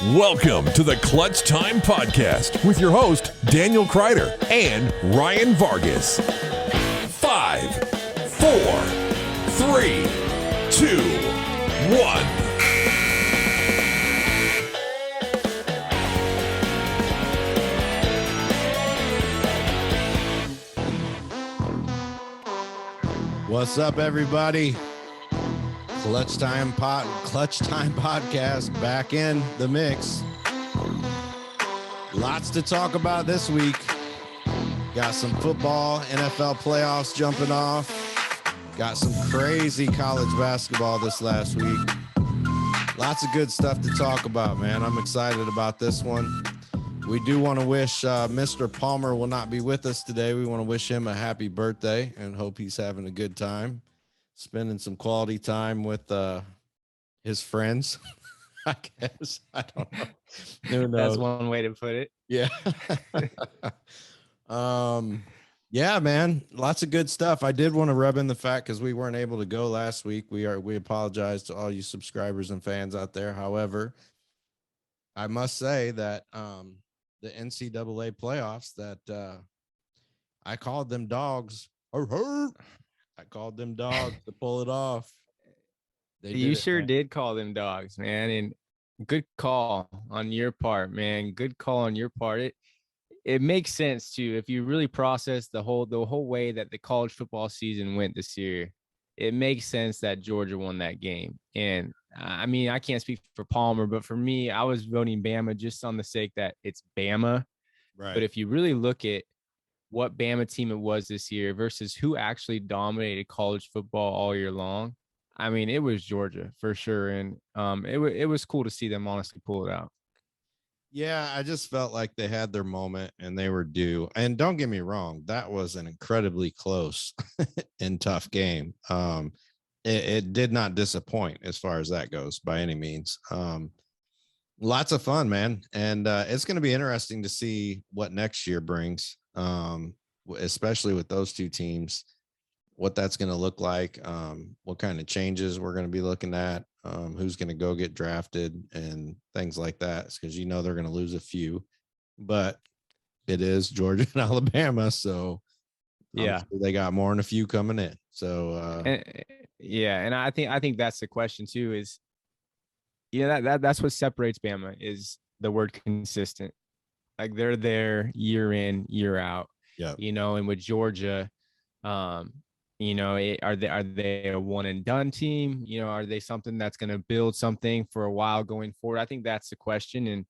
Welcome to the Clutch Time Podcast with your host, Daniel Kreider and Ryan Vargas. 5, 4, 3, 2, 1. What's up, everybody? Clutch Time Podcast back in the mix. Lots to talk about this week. Got some football, NFL playoffs jumping off. Got some crazy college basketball this last week. Lots of good stuff to talk about, man. I'm excited about this one. We do want to wish Mr. Palmer will not be with us today. We want to wish him a happy birthday and hope he's having a good time, spending some quality time with his friends. I guess. I don't know. Who knows? That's one way to put it. Yeah. Yeah, man. Lots of good stuff. I did want to rub in the fact because we weren't able to go last week. We apologize to all you subscribers and fans out there. However, I must say that the NCAA playoffs that I called them dogs. I called them dogs to pull it off. You sure did call them dogs, man. And good call on your part, man. Good call on your part. It makes sense too if you really process the whole way that the college football season went this year. It makes sense that Georgia won that game. And I mean, I can't speak for Palmer, but for me, I was voting Bama just on the sake that it's Bama. Right. But if you really look at what Bama team it was this year versus who actually dominated college football all year long, I mean, it was Georgia for sure. And it was cool to see them honestly pull it out. Yeah, I just felt like they had their moment and they were due. And don't get me wrong, that was an incredibly close and tough game. It did not disappoint as far as that goes by any means. Lots of fun, man. And it's going to be interesting to see what next year brings, especially with those two teams, what that's going to look like, what kind of changes we're going to be looking at, who's going to go get drafted and things like that. Because, they're going to lose a few, but it is Georgia and Alabama. So yeah, sure they got more than a few coming in. So and I think that's the question too, is that's what separates Bama is the word consistent. Like they're there year in, year out. Yeah. And with Georgia, are they a one and done team? Are they something that's going to build something for a while going forward? I think that's the question. And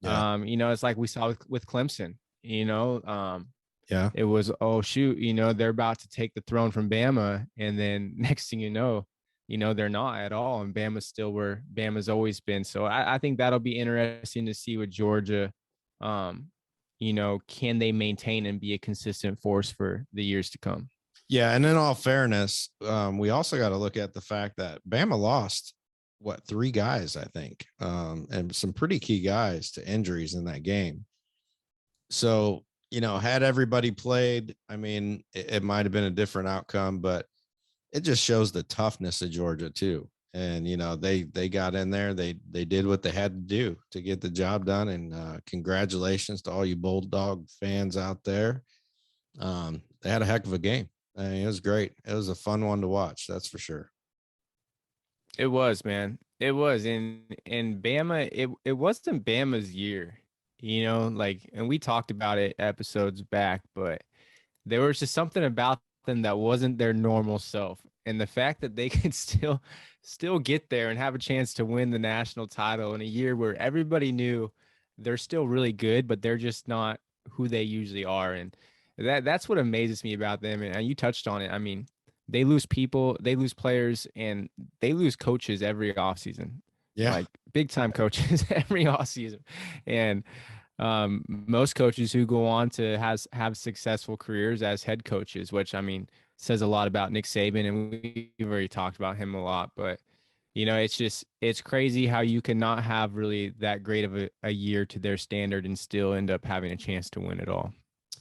it's like we saw with Clemson. Yeah, it was, oh shoot, they're about to take the throne from Bama, and then next thing they're not at all, and Bama's still where Bama's always been. So I think that'll be interesting to see with Georgia. Can they maintain and be a consistent force for the years to come? Yeah, and in all fairness, we also got to look at the fact that Bama lost 3 guys, I think, and some pretty key guys to injuries in that game. So had everybody played, I mean, it might have been a different outcome, but it just shows the toughness of Georgia too. And, they got in there, they did what they had to do to get the job done. And congratulations to all you Bulldog fans out there. They had a heck of a game. I mean, it was great. It was a fun one to watch. That's for sure. It was, man. It was. And Bama, it wasn't Bama's year. And we talked about it episodes back, but there was just something about them that wasn't their normal self. And the fact that they could still get there and have a chance to win the national title in a year where everybody knew they're still really good, but they're just not who they usually are. And that's what amazes me about them. And you touched on it. I mean, they lose people, they lose players, and they lose coaches every offseason. Yeah. Like big time coaches every offseason. And most coaches who go on to have successful careers as head coaches, which I mean says a lot about Nick Saban, and we've already talked about him a lot. But it's crazy how you cannot have really that great of a year to their standard and still end up having a chance to win it all.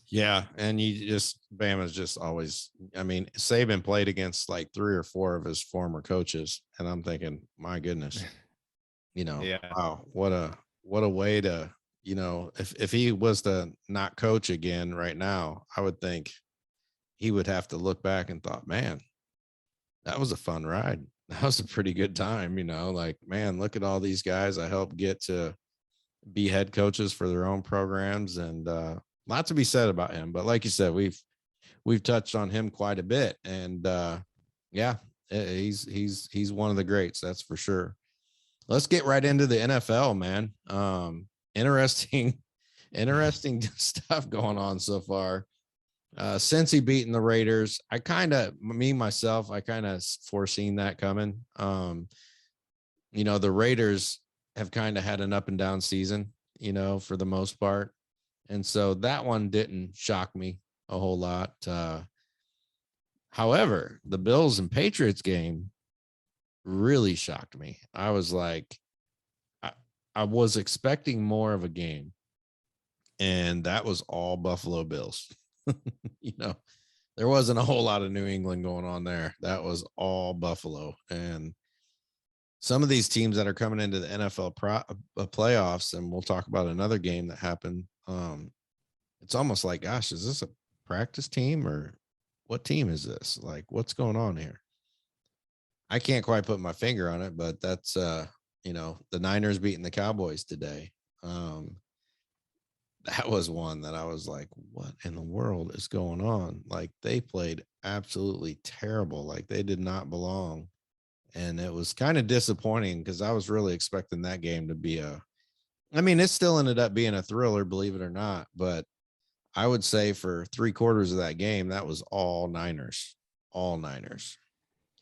Yeah, and Bama's just always, I mean, Saban played against like 3 or 4 of his former coaches, and I'm thinking, my goodness, Yeah. wow, what a what a way to, if he was to not coach again right now, I would think he would have to look back and thought, man, that was a fun ride. That was a pretty good time, like, man, look at all these guys I helped get to be head coaches for their own programs, and lot to be said about him. But like you said, we've touched on him quite a bit, and yeah, he's one of the greats, that's for sure. Let's get right into the NFL, man. Interesting interesting stuff going on so far. Since he beating the Raiders, I kind of foreseen that coming. The Raiders have kind of had an up and down season, for the most part. And so that one didn't shock me a whole lot. However, the Bills and Patriots game really shocked me. I was like, I was expecting more of a game, and that was all Buffalo Bills. There wasn't a whole lot of New England going on there. That was all Buffalo. And some of these teams that are coming into the NFL playoffs, and we'll talk about another game that happened. It's almost like, gosh, is this a practice team, or what team is this? Like, what's going on here? I can't quite put my finger on it, but that's, the Niners beating the Cowboys today. That was one that I was like, what in the world is going on? Like, they played absolutely terrible. Like, they did not belong. And it was kind of disappointing because I was really expecting that game to be it still ended up being a thriller, believe it or not. But I would say for 3/4 of that game, that was all Niners.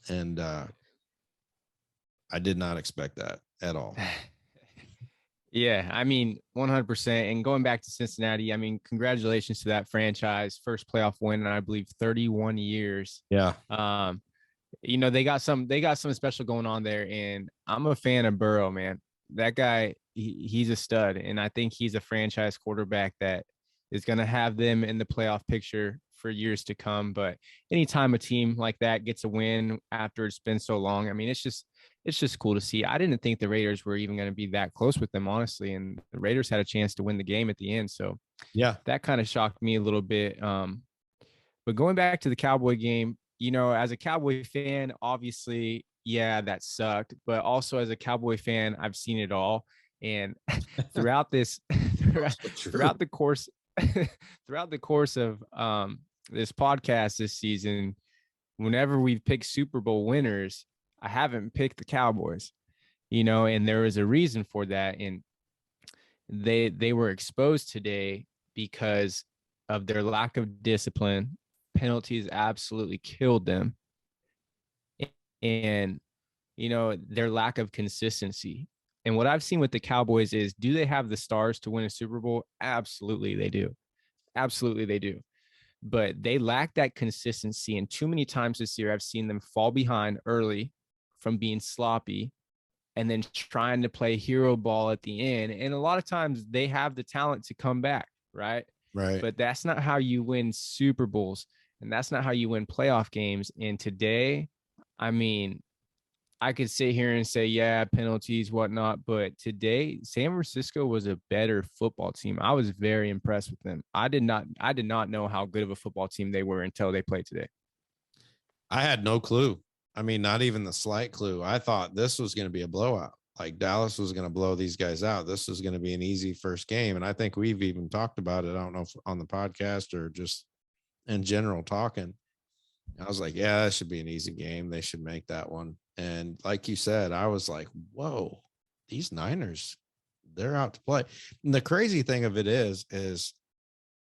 And I did not expect that at all. Yeah, 100%. And going back to Cincinnati, congratulations to that franchise. First playoff win in, I believe, 31 years. Yeah. They got something special going on there, and I'm a fan of Burrow, man. That guy, he's a stud, and I think he's a franchise quarterback that is going to have them in the playoff picture for years to come. But anytime a team like that gets a win after it's been so long, it's just cool to see. I didn't think the Raiders were even going to be that close with them, honestly, and the Raiders had a chance to win the game at the end. So yeah, that kind of shocked me a little bit. But going back to the Cowboy game, as a Cowboy fan, obviously, yeah, that sucked. But also as a Cowboy fan, I've seen it all. And throughout this, throughout the course of this podcast this season, whenever we've picked Super Bowl winners, I haven't picked the Cowboys, and there is a reason for that. And they were exposed today because of their lack of discipline. Penalties absolutely killed them. And, their lack of consistency. And what I've seen with the Cowboys is, do they have the stars to win a Super Bowl? Absolutely, they do. Absolutely, they do. But they lack that consistency. And too many times this year, I've seen them fall behind early from being sloppy and then trying to play hero ball at the end. And a lot of times they have the talent to come back, right? Right. But that's not how you win Super Bowls. And that's not how you win playoff games. And today, I could sit here and say, yeah, penalties, whatnot. But today, San Francisco was a better football team. I was very impressed with them. I did not know how good of a football team they were until they played today. I had no clue. Not even the slight clue. I thought this was going to be a blowout. Like, Dallas was going to blow these guys out. This was going to be an easy first game. And I think we've even talked about it. I don't know if on the podcast or just in general talking. I was like, yeah, that should be an easy game. They should make that one. And like you said, I was like, whoa, these Niners, they're out to play. And the crazy thing of it is,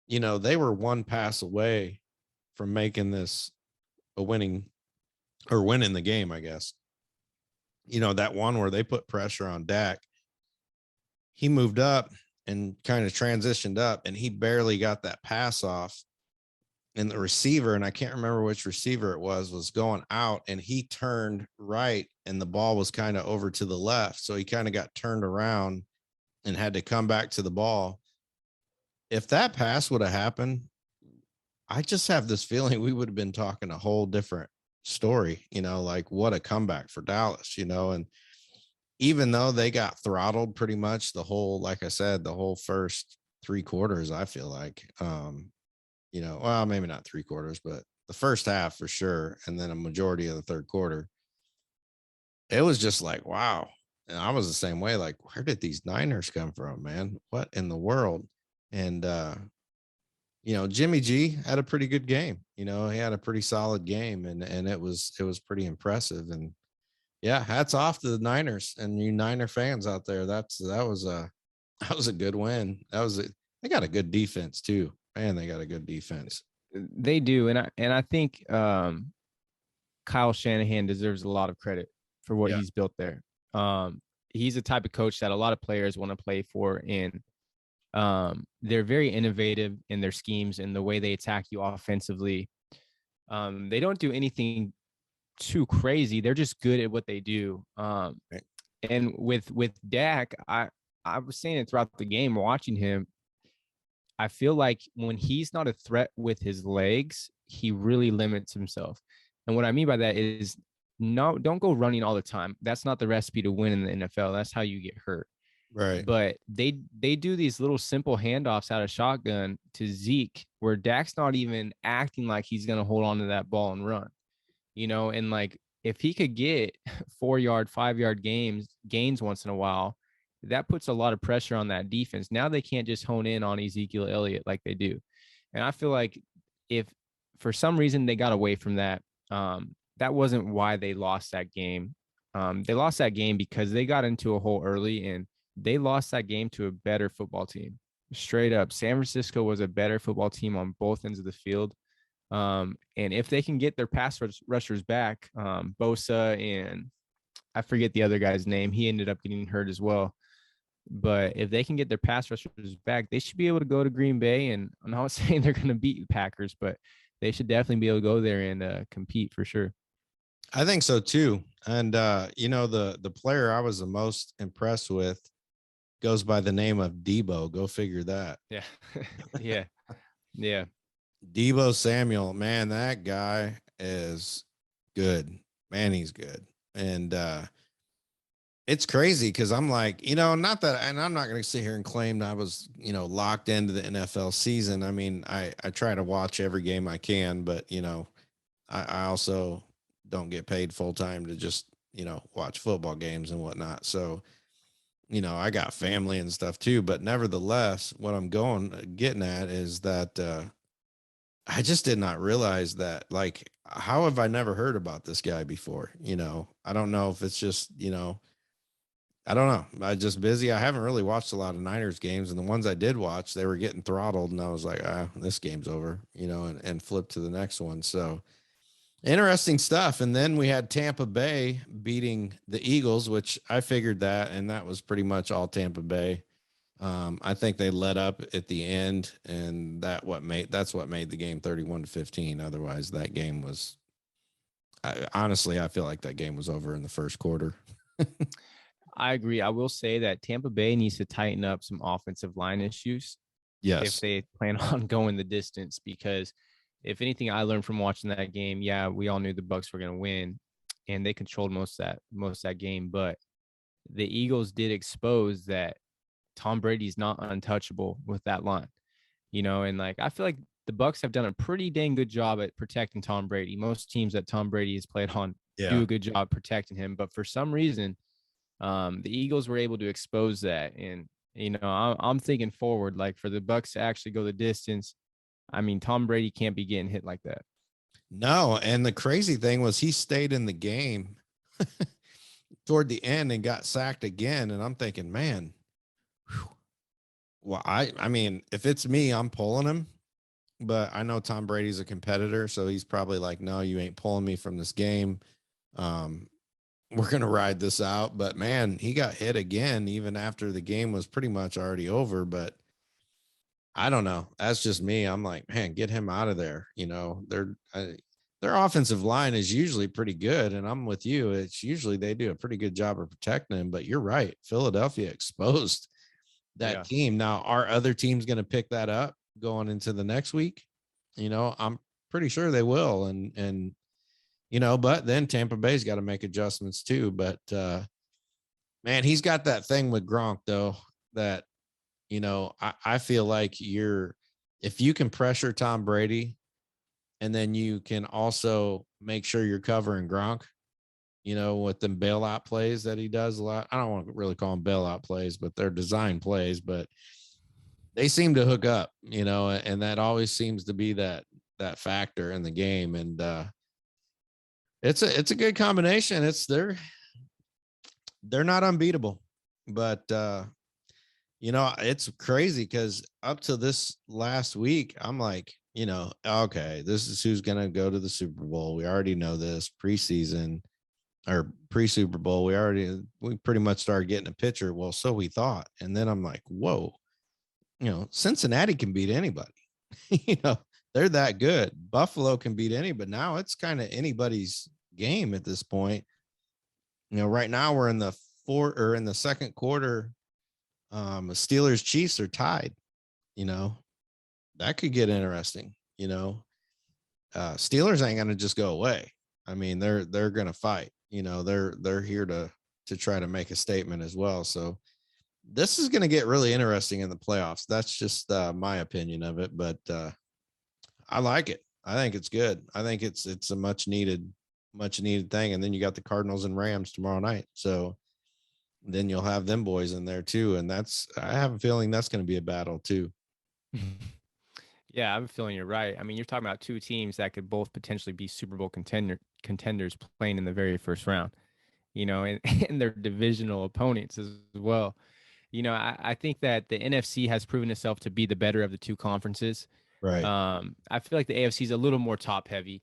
they were one pass away from making this a winning the game, I guess. That one where they put pressure on Dak, he moved up and kind of transitioned up, and he barely got that pass off. And the receiver, and I can't remember which receiver it was going out, and he turned right, and the ball was kind of over to the left. So he kind of got turned around and had to come back to the ball. If that pass would have happened, I just have this feeling we would have been talking a whole different story, like what a comeback for Dallas, and even though they got throttled pretty much the whole, like I said, the whole first 3 quarters, I feel like, well, maybe not 3 quarters, but the first half for sure. And then a majority of the third quarter, it was just like, wow. And I was the same way. Like, where did these Niners come from, man? What in the world? And, Jimmy G had a pretty good game. He had a pretty solid game, and it was pretty impressive. And yeah, hats off to the Niners and you Niner fans out there. That was a that was a good win. They got a good defense too. Man, they got a good defense. They do, and I think Kyle Shanahan deserves a lot of credit for what Yeah. he's built there. He's the type of coach that a lot of players want to play for, and they're very innovative in their schemes and the way they attack you offensively. They don't do anything too crazy. They're just good at what they do. Right. And with Dak, I was saying it throughout the game, watching him. I feel like when he's not a threat with his legs, he really limits himself. And what I mean by that is, no, don't go running all the time. That's not the recipe to win in the NFL. That's how you get hurt. Right. But they do these little simple handoffs out of shotgun to Zeke, where Dak's not even acting like he's going to hold on to that ball and run, and like if he could get 4-yard, 5-yard gains once in a while, that puts a lot of pressure on that defense. Now they can't just hone in on Ezekiel Elliott like they do. And I feel like if for some reason they got away from that, that wasn't why they lost that game. They lost that game because they got into a hole early, and they lost that game to a better football team. Straight up, San Francisco was a better football team on both ends of the field. And if they can get their pass rushers back, Bosa and I forget the other guy's name, he ended up getting hurt as well. But if they can get their pass rushers back, they should be able to go to Green Bay. And I'm not saying they're going to beat the Packers, but they should definitely be able to go there and compete for sure. I think so too. And the player I was the most impressed with goes by the name of Debo. Go figure that. Yeah. Yeah. Yeah. Debo Samuel, man, that guy is good. Man, he's good. And it's crazy because I'm like, not that, and I'm not going to sit here and claim that I was, locked into the NFL season. I mean, I try to watch every game I can, but, I also don't get paid full time to just, watch football games and whatnot. So, I got family and stuff too, but nevertheless, what I'm getting at is that, I just did not realize that, like, how have I never heard about this guy before? I don't know if it's just, I don't know. I just busy. I haven't really watched a lot of Niners games, and the ones I did watch, they were getting throttled, and I was like, this game's over, and flip to the next one. So interesting stuff. And then we had Tampa Bay beating the Eagles, which I figured that, and that was pretty much all Tampa Bay. I think they let up at the end, and that's what made the game 31-15. Otherwise, that game was, honestly, I feel like that game was over in the first quarter. I agree. I will say that Tampa Bay needs to tighten up some offensive line issues if they plan on going the distance, because if anything I learned from watching that game, yeah, we all knew the Bucs were going to win, and they controlled most of that game, but the Eagles did expose that Tom Brady's not untouchable with that line, and like I feel like the Bucs have done a pretty dang good job at protecting Tom Brady. Most teams that Tom Brady has played on do a good job protecting him, but for some reason, the Eagles were able to expose that. And I'm thinking forward, like for the Bucs to actually go the distance. I mean, Tom Brady can't be getting hit like that. No, and the crazy thing was he stayed in the game toward the end and got sacked again, and I'm thinking, man. Well, I mean, if it's me, I'm pulling him, but I know Tom Brady's a competitor, so he's probably like, no, you ain't pulling me from this game. We're going to ride this out. But man, he got hit again, even after the game was pretty much already over. But I don't know. That's just me. I'm like, man, get him out of there. Their offensive line is usually pretty good. And I'm with you. It's usually they do a pretty good job of protecting him, but you're right. Philadelphia exposed that team. Now, are other teams going to pick that up going into the next week? I'm pretty sure they will. And but then Tampa Bay's got to make adjustments too. But Man, he's got that thing with Gronk though, that, I feel like if you can pressure Tom Brady and then you can also make sure you're covering Gronk, with them bailout plays that he does a lot. I don't want to really call them bailout plays, but they're design plays, but they seem to hook up, and that always seems to be that factor in the game. And it's a good combination. They're not unbeatable, but it's crazy because up to this last week, I'm like, okay, this is who's gonna go to the Super Bowl. We already know this preseason or pre-Super Bowl. We pretty much started getting a picture. Well, so we thought. And then I'm like, whoa, Cincinnati can beat anybody. you know, they're that good. Buffalo can beat anybody. Now it's kind of anybody's game at this point. Right now we're in the second quarter. Steelers Chiefs are tied. That could get interesting. Steelers ain't gonna just go away. I mean, they're gonna fight. They're here to try to make a statement as well. So this is going to get really interesting in the playoffs. That's just my opinion of it, but I like it. I think it's good. I think it's a much needed thing. And then you got the Cardinals and Rams tomorrow night. So then you'll have them boys in there too. And I have a feeling that's going to be a battle too. Yeah, I'm feeling you're right. I mean, you're talking about two teams that could both potentially be Super Bowl contenders playing in the very first round, and, and their divisional opponents as well. I think that the NFC has proven itself to be the better of the two conferences. Right. I feel like the AFC is a little more top heavy.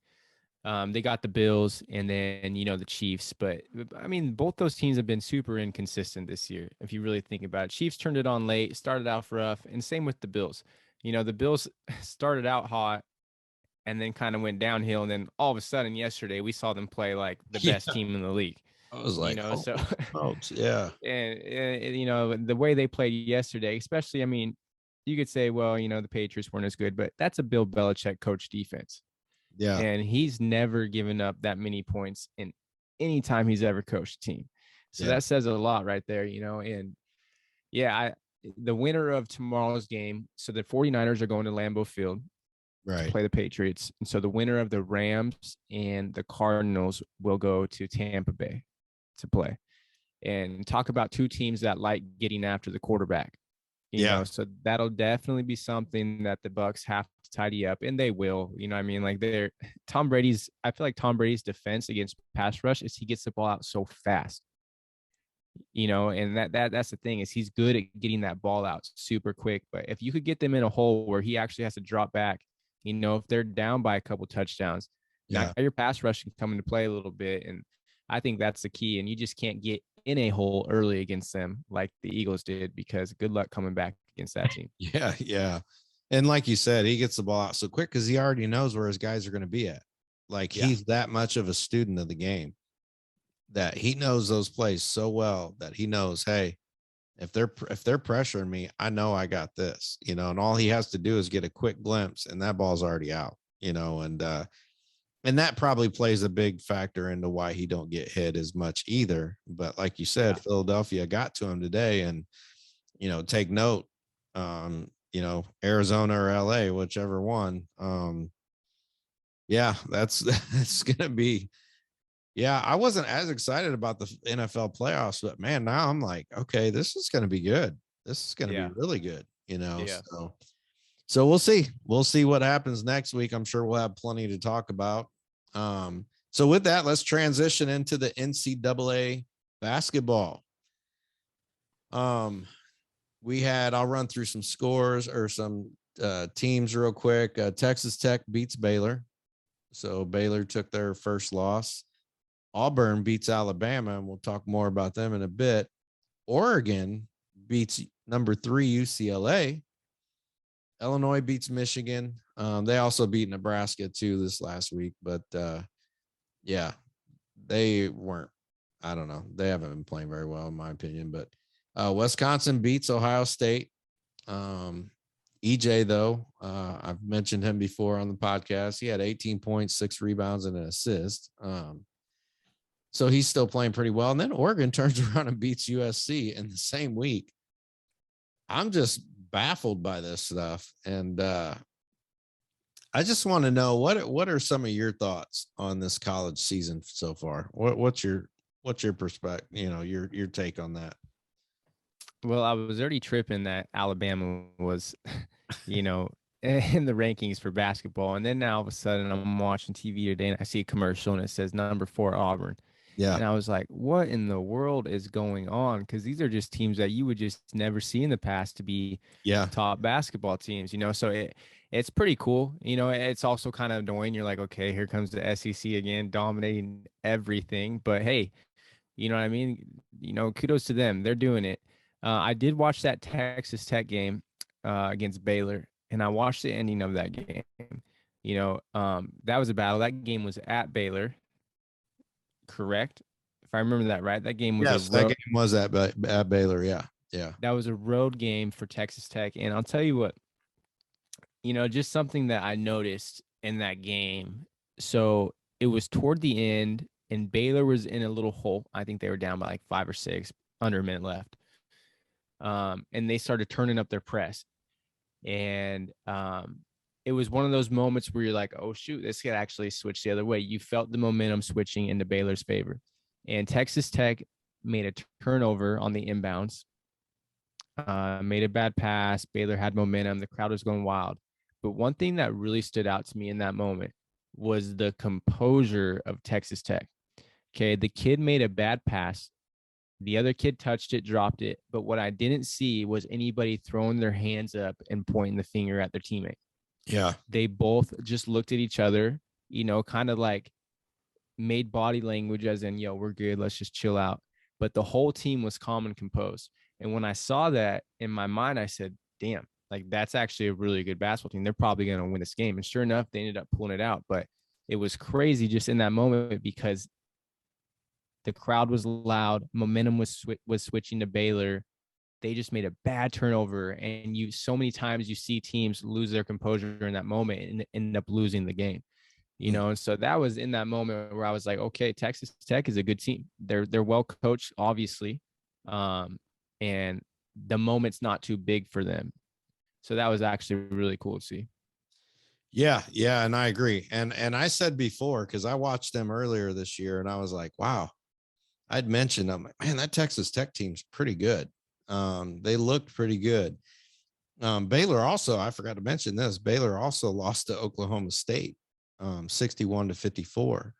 They got the Bills and then, the Chiefs. But I mean, both those teams have been super inconsistent this year. If you really think about it, Chiefs turned it on late, started out rough, and same with the Bills. The Bills started out hot and then kind of went downhill. And then all of a sudden yesterday, we saw them play like the best team in the league. I was like, so yeah. And the way they played yesterday, especially, I mean, you could say, well, the Patriots weren't as good, but that's a Bill Belichick coach defense. Yeah. And he's never given up that many points in any time he's ever coached a team. So that says a lot right there, and yeah, the winner of tomorrow's game. So the 49ers are going to Lambeau Field to play the Patriots. And so the winner of the Rams and the Cardinals will go to Tampa Bay to play. And talk about two teams that like getting after the quarterback. You know, so that'll definitely be something that the Bucs have to tidy up, and they will. I mean, like I feel like Tom Brady's defense against pass rush is he gets the ball out so fast. And that's the thing is he's good at getting that ball out super quick. But if you could get them in a hole where he actually has to drop back, if they're down by a couple touchdowns, now your pass rush can come into play a little bit. And I think that's the key. And you just can't get in a hole early against them like the Eagles did, because good luck coming back against that team. Yeah. And like you said, he gets the ball out so quick because he already knows where his guys are going to be at. Like he's that much of a student of the game that he knows those plays so well that he knows, hey, if they're pressuring me, I know I got this, and all he has to do is get a quick glimpse and that ball's already out, and that probably plays a big factor into why he don't get hit as much either. But like you said, Philadelphia got to him today, and, take note, Arizona or LA, whichever one. That's going to be, I wasn't as excited about the NFL playoffs, but man, now I'm like, okay, this is going to be good. This is going to be really good, So we'll see. We'll see what happens next week. I'm sure we'll have plenty to talk about. So with that, let's transition into the NCAA basketball. I'll run through some scores or some teams real quick. Texas Tech beats Baylor. So Baylor took their first loss. Auburn beats Alabama, and we'll talk more about them in a bit. Oregon beats number 3 UCLA. Illinois beats Michigan. They also beat Nebraska too this last week, but they weren't. I don't know. They haven't been playing very well in my opinion. But Wisconsin beats Ohio State. EJ though, I've mentioned him before on the podcast. He had 18 points, 6 rebounds, and an assist. So he's still playing pretty well. And then Oregon turns around and beats USC in the same week. I'm just baffled by this stuff. And I just want to know what are some of your thoughts on this college season so far? What's your perspective, your take on that? Well, I was already tripping that Alabama was, in the rankings for basketball. And then now all of a sudden I'm watching TV today and I see a commercial and it says number 4 Auburn. Yeah. And I was like, what in the world is going on? Because these are just teams that you would just never see in the past to be top basketball teams, So it's pretty cool. It's also kind of annoying. You're like, okay, here comes the SEC again, dominating everything. But hey, you know what I mean? Kudos to them. They're doing it. I did watch that Texas Tech game against Baylor, and I watched the ending of that game. That was a battle. That game was at Baylor, correct? If I remember that right, that game was that game was at Baylor. Yeah. That was a road game for Texas Tech, and I'll tell you what, just something that I noticed in that game. So it was toward the end, and Baylor was in a little hole. I think they were down by like 5 or 6, under a minute left. And they started turning up their press. And it was one of those moments where you're like, oh, shoot, this could actually switch the other way. You felt the momentum switching into Baylor's favor. And Texas Tech made a turnover on the inbounds, made a bad pass. Baylor had momentum. The crowd was going wild. But one thing that really stood out to me in that moment was the composure of Texas Tech. Okay, the kid made a bad pass. The other kid touched it, dropped it. But what I didn't see was anybody throwing their hands up and pointing the finger at their teammate. Yeah. They both just looked at each other, kind of like made body language as in, yo, we're good. Let's just chill out. But the whole team was calm and composed. And when I saw that in my mind, I said, damn, like that's actually a really good basketball team. They're probably going to win this game. And sure enough, they ended up pulling it out. But it was crazy just in that moment because the crowd was loud. Momentum was switching to Baylor. They just made a bad turnover. And so many times you see teams lose their composure in that moment and end up losing the game, And so that was in that moment where I was like, okay, Texas Tech is a good team. They're well coached, obviously. And the moment's not too big for them. So that was actually really cool to see. Yeah. And I agree. And I said before, because I watched them earlier this year and I was like, wow. I'd mentioned, I'm like, man, that Texas Tech team's pretty good. They looked pretty good. Baylor also, I forgot to mention this, Baylor also lost to Oklahoma State, 61-54.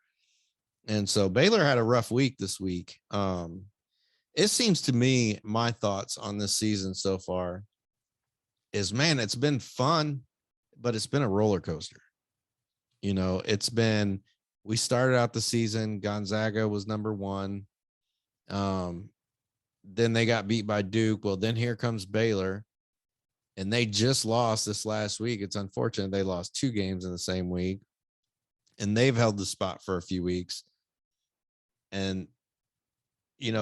And so Baylor had a rough week this week. It seems to me, my thoughts on this season so far is, man, it's been fun, but it's been a roller coaster. We started out the season, Gonzaga was number 1. Then they got beat by Duke. Well, then here comes Baylor, and they just lost this last week. It's unfortunate they lost 2 games in the same week, and they've held the spot for a few weeks. And,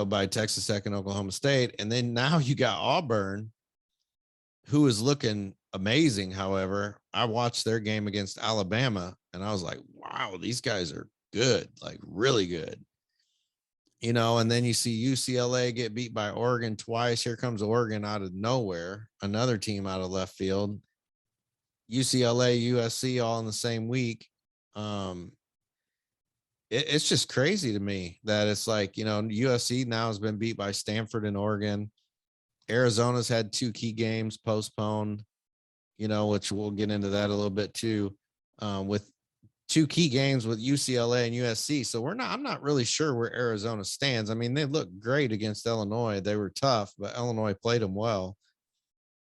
by Texas Tech and Oklahoma State. And then now you got Auburn, who is looking amazing. However, I watched their game against Alabama, and I was like, wow, these guys are good, like really good. And then you see UCLA get beat by Oregon twice. Here comes Oregon out of nowhere, another team out of left field. UCLA, USC all in the same week. It's just crazy to me that it's like, USC now has been beat by Stanford and Oregon. Arizona's had 2 key games postponed, which we'll get into that a little bit too, with 2 key games with UCLA and USC. So I'm not really sure where Arizona stands. I mean, they looked great against Illinois. They were tough, but Illinois played them well.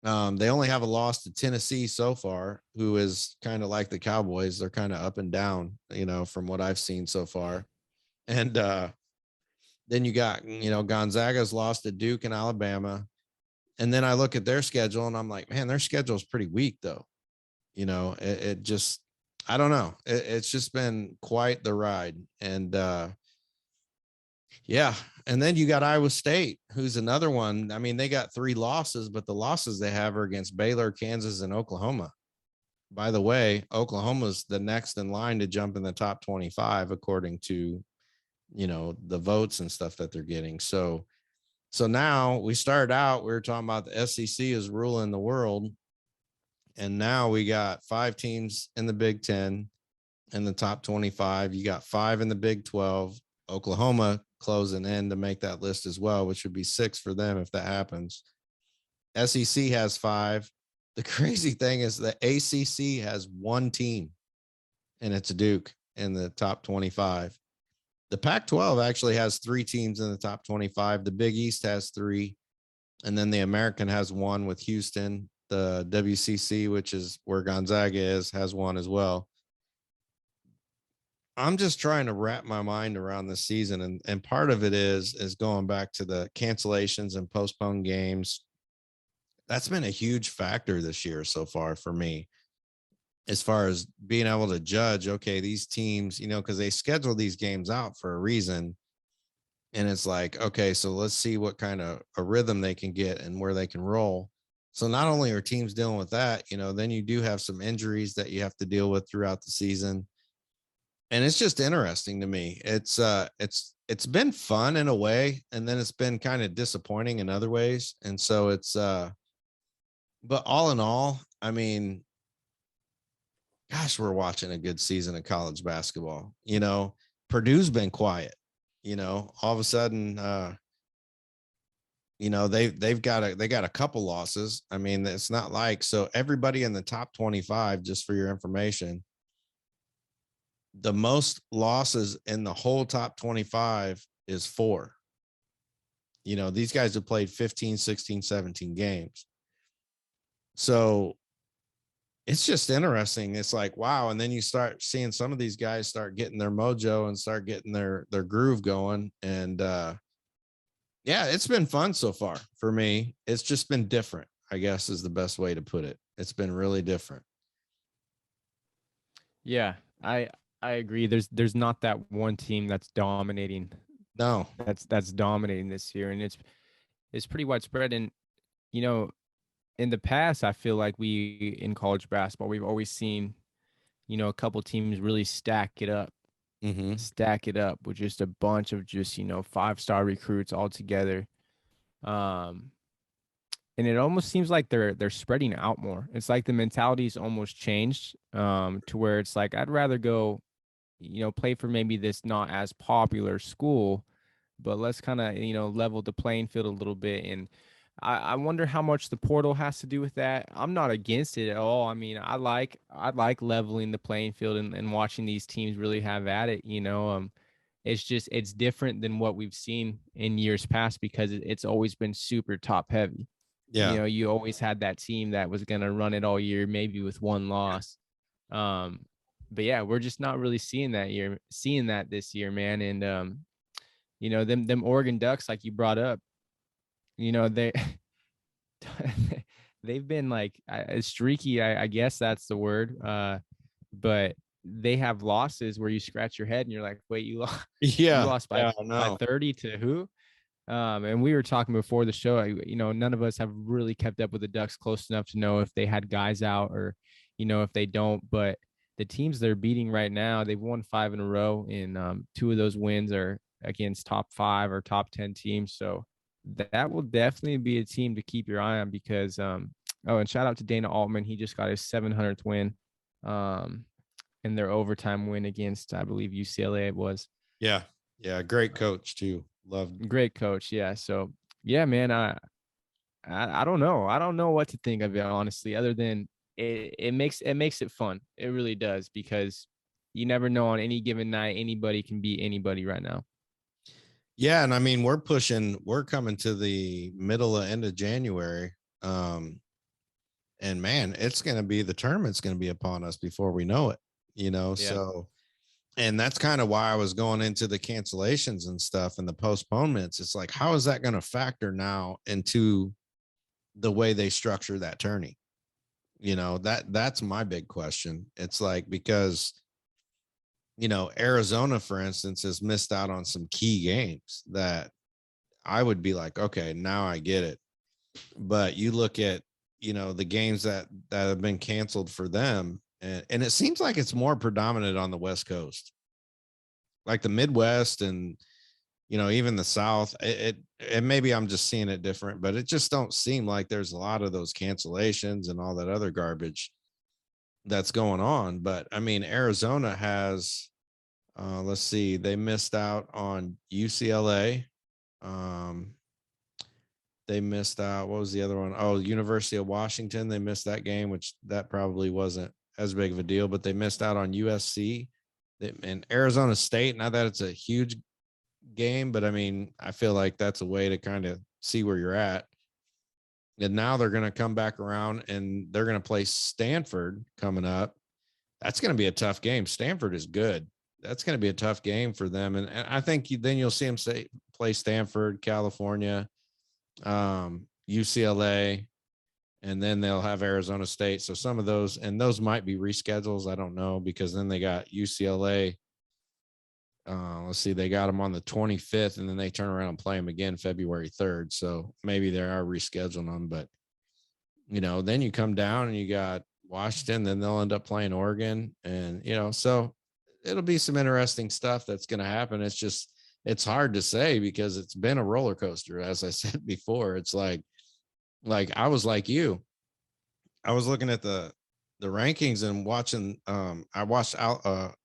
They only have a loss to Tennessee so far, who is kind of like the Cowboys. They're kind of up and down, from what I've seen so far. And then you got, Gonzaga's lost to Duke and Alabama. And then I look at their schedule and I'm like, man, their schedule is pretty weak though. It just, I don't know. It's just been quite the ride. And yeah. And then you got Iowa State, who's another one. I mean, they got 3 losses, but the losses they have are against Baylor, Kansas, and Oklahoma. By the way, Oklahoma's the next in line to jump in the top 25, according to the votes and stuff that they're getting. So now we started out, we were talking about the SEC is ruling the world. And now we got 5 teams in the Big 10 in the top 25. You got 5 in the Big 12. Oklahoma closing in to make that list as well, which would be 6 for them if that happens. SEC has 5. The crazy thing is the ACC has 1 team, and it's Duke in the top 25. The Pac-12 actually has 3 teams in the top 25. The Big East has 3, and then the American has 1 with Houston. The WCC, which is where Gonzaga is, has 1 as well. I'm just trying to wrap my mind around this season. And part of it is going back to the cancellations and postponed games. That's been a huge factor this year so far for me, as far as being able to judge, okay, these teams, because they schedule these games out for a reason. And it's like, okay, so let's see what kind of a rhythm they can get and where they can roll. So not only are teams dealing with that, then you do have some injuries that you have to deal with throughout the season. And it's just interesting to me. It's been fun in a way, and then it's been kind of disappointing in other ways. And so but all in all, I mean, gosh, we're watching a good season of college basketball. Purdue's been quiet, all of a sudden, they got a couple losses. I mean, it's not like, so everybody in the top 25, just for your information, the most losses in the whole top 25 is 4. These guys have played 15, 16, 17 games. So it's just interesting. It's like, wow. And then you start seeing some of these guys start getting their mojo and start getting their groove going. And yeah, it's been fun so far for me. It's just been different, I guess, is the best way to put it. It's been really different. Yeah, I agree. There's not that one team that's dominating. No, that's dominating this year, and it's pretty widespread. And in the past, I feel like we in college basketball, we've always seen, a couple teams really stack it up with just a bunch of just 5-star recruits all together. And it almost seems like they're spreading out more. It's like the mentality's almost changed to where it's like, I'd rather go, play for maybe this not as popular school, but let's kind of, level the playing field a little bit. And I wonder how much the portal has to do with that. I'm not against it at all. I mean, I like leveling the playing field and watching these teams really have at it. It's different than what we've seen in years past because it's always been super top heavy. yeah, You always had that team that was going to run it all year, maybe with 1 loss. But yeah, we're just not really seeing that this year, man. And them Oregon Ducks, like you brought up, they they've been like streaky, I guess that's the word. But they have losses where you scratch your head and you're like, wait, you lost by 30 to who? And we were talking before the show, none of us have really kept up with the Ducks close enough to know if they had guys out or, if they don't. But the teams they're beating right now, they've won 5 in a row, and 2 of those wins are against top 5 or top 10 teams. So that will definitely be a team to keep your eye on because, and shout out to Dana Altman. He just got his 700th win in their overtime win against, I believe, UCLA it was. Yeah. Yeah. Great coach too. Great coach. Yeah. So yeah, man, I don't know. I don't know what to think of it, honestly, other than it makes it fun. It really does, because you never know on any given night, anybody can beat anybody right now. Yeah. And I mean, we're coming to the middle of end of January. And man, the tournament's going to be upon us before we know it, Yeah. So, and that's kind of why I was going into the cancellations and stuff and the postponements. It's like, how is that going to factor now into the way they structure that tourney? That's my big question. It's like, because, Arizona, for instance, has missed out on some key games that I would be like, okay, now I get it. But you look at, the games that have been canceled for them, and it seems like it's more predominant on the West Coast. like the Midwest and, even the South, and maybe I'm just seeing it different, but it just don't seem like there's a lot of those cancellations and all that other garbage that's going on. But I mean, Arizona has, let's see, they missed out on UCLA. They missed out. What was the other one? Oh, University of Washington. They missed that game, which that probably wasn't as big of a deal, but they missed out on USC and Arizona State. Not that it's a huge game, but I mean, I feel like that's a way to kind of see where you're at. And now they're going to come back around and they're going to play Stanford coming up. That's going to be a tough game. Stanford is good. That's going to be a tough game for them. And I think then you'll see them play Stanford, California, UCLA, and then they'll have Arizona State. So some of those, and those might be reschedules. I don't know, because then they got UCLA. Let's see, they got them on the 25th, and then they turn around and play them again February 3rd. So maybe they are rescheduling them, but then you come down and you got Washington, then they'll end up playing Oregon, and so it'll be some interesting stuff that's going to happen. It's hard to say because it's been a roller coaster. As I said before, it's like I was like you. I was looking at the rankings and watching. I watched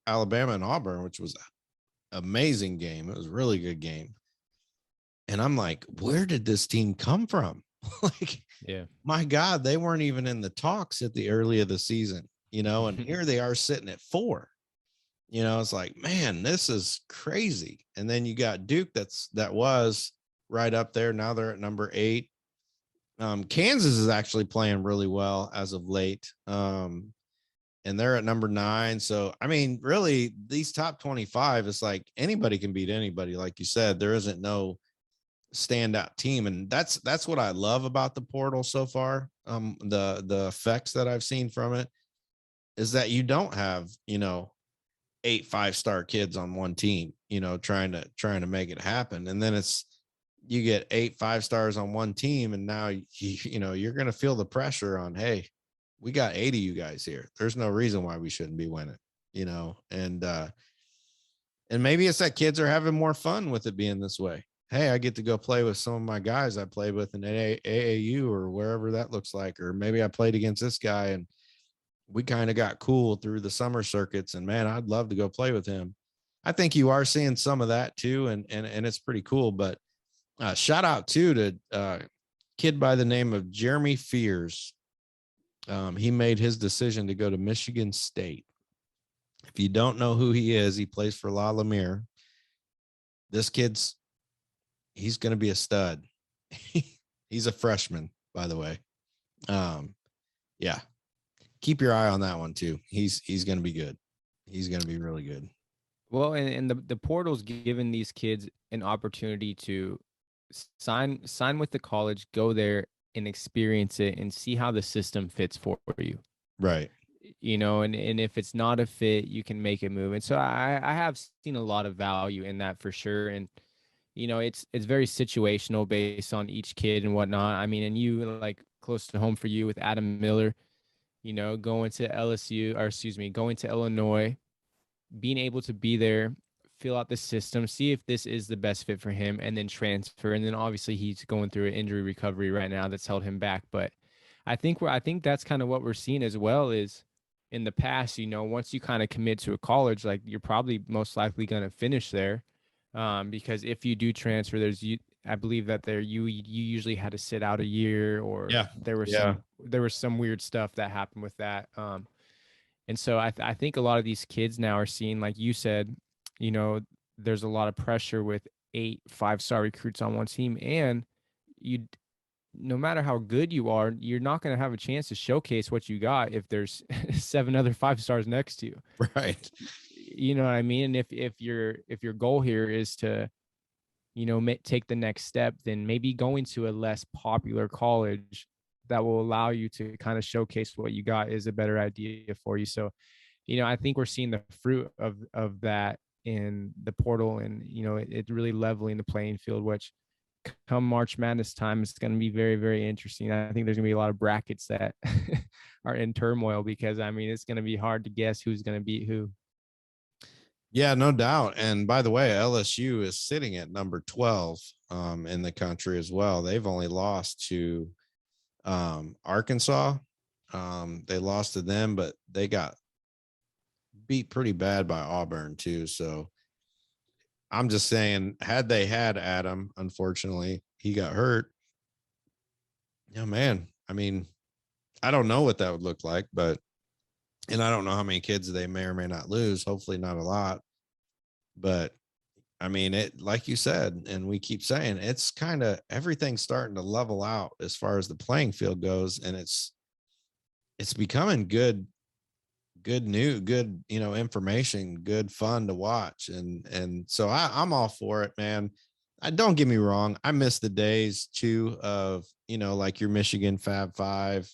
Alabama and Auburn, which was an amazing game. It was a really good game. And I'm like, where did this team come from? Yeah, my God, they weren't even in the talks at the early of the season, and here they are sitting at 4. It's like, man, this is crazy. And then you got Duke that was right up there. Now they're at number 8. Kansas is actually playing really well as of late. And they're at number 9. So, I mean, really, these top 25, it's like anybody can beat anybody. Like you said, there isn't no standout team. And that's what I love about the portal so far. The effects that I've seen from it is that you don't have, 8 5-star kids on one team, trying to make it happen. And then you get 8 5-stars on one team. And now, you're going to feel the pressure on, hey, we got 80 you guys here. There's no reason why we shouldn't be winning, and maybe it's that kids are having more fun with it being this way. Hey, I get to go play with some of my guys I played with in AAU or wherever that looks like, or maybe I played against this guy and we kind of got cool through the summer circuits, and man, I'd love to go play with him. I think you are seeing some of that too. And it's pretty cool, but shout out to kid by the name of Jeremy Fears. He made his decision to go to Michigan State. If you don't know who he is, he plays for La Lumiere. This he's going to be a stud. He's a freshman, by the way. Yeah. Keep your eye on that one too. He's going to be good. He's going to be really good. Well, and the portal's given these kids an opportunity to sign with the college, go there and experience it and see how the system fits for you. Right. And if it's not a fit, you can make a move. And so I have seen a lot of value in that for sure. And, it's very situational based on each kid and whatnot. I mean, and you like close to home for you with Adam Miller, going to going to Illinois, being able to be there, fill out the system, see if this is the best fit for him, and then transfer. And then obviously he's going through an injury recovery right now that's held him back. But I think that's kind of what we're seeing as well is in the past, once you kind of commit to a college, like you're probably most likely going to finish there. Because if you do transfer, I believe that you usually had to sit out a year, or there was some weird stuff that happened with that. And so I think a lot of these kids now are seeing, like you said, there's a lot of pressure with 8 5-star recruits on one team, and no matter how good you are, you're not going to have a chance to showcase what you got if there's 7 other 5-stars next to you. Right. You know what I mean? And if your goal here is to, take the next step, then maybe going to a less popular college that will allow you to kind of showcase what you got is a better idea for you. So, I think we're seeing the fruit of that in the portal, and, it's really leveling the playing field, which come March Madness time, it's going to be very, very interesting. I think there's going to be a lot of brackets that are in turmoil because, I mean, it's going to be hard to guess who's going to beat who. Yeah, no doubt. And by the way, LSU is sitting at number 12 in the country as well. They've only lost to Arkansas. They lost to them, but they got beat pretty bad by Auburn too. So I'm just saying, had they had Adam, unfortunately, he got hurt. Yeah, man. I mean, I don't know what that would look like, but and I don't know how many kids they may or may not lose. Hopefully, not a lot. But I mean, it like you said, and we keep saying, it's kind of everything's starting to level out as far as the playing field goes, and it's becoming good new good information, good fun to watch, and so I'm all for it, man. I don't get me wrong, I miss the days too of like your Michigan Fab Five,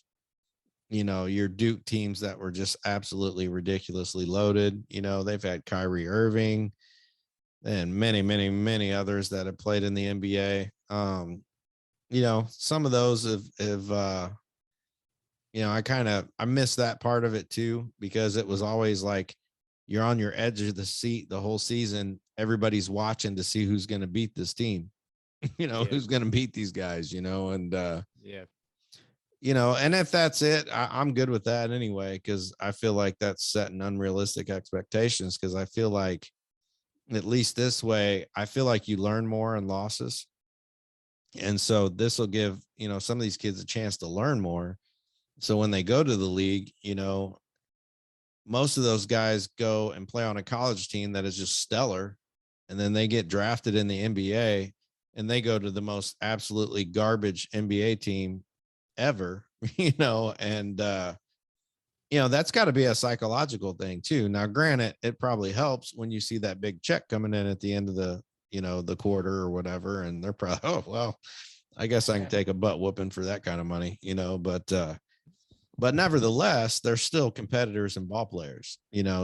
your Duke teams that were just absolutely ridiculously loaded. They've had Kyrie Irving and many, many, many others that have played in the NBA. Some of those have I miss that part of it too, because it was always like you're on your edge of the seat the whole season. Everybody's watching to see who's going to beat this team, who's going to beat these guys, and Yeah. and if that's it, I'm good with that anyway, because I feel like that's setting unrealistic expectations. Because I feel like, at least this way, I feel like you learn more in losses. And so this will give, some of these kids a chance to learn more. So when they go to the league, most of those guys go and play on a college team that is just stellar. And then they get drafted in the NBA and they go to the most absolutely garbage NBA team ever, and that's got to be a psychological thing too. Now, granted, it probably helps when you see that big check coming in at the end of the quarter or whatever, and they're probably, oh well, I guess I can take a butt whooping for that kind of money, but nevertheless, they're still competitors and ball players,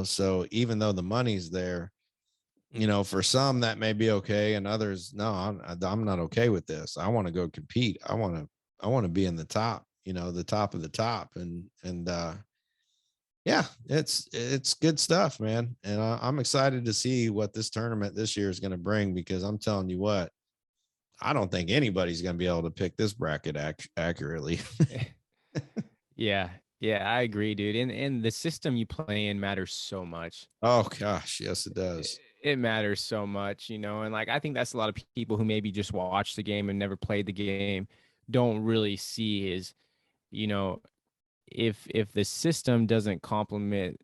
so even though the money's there, for some that may be okay, and others, no, I'm not okay with this. I want to go compete. I want to be in the top, the top of the top, and yeah, it's good stuff, man. And I'm excited to see what this tournament this year is going to bring, because I'm telling you what, I don't think anybody's going to be able to pick this bracket accurately. Yeah. Yeah, I agree, dude. And the system you play in matters so much. Oh gosh, yes, it It, does. it matters so much, and like I think that's a lot of people who maybe just watch the game and never played the game don't really see is, you know, if the system doesn't complement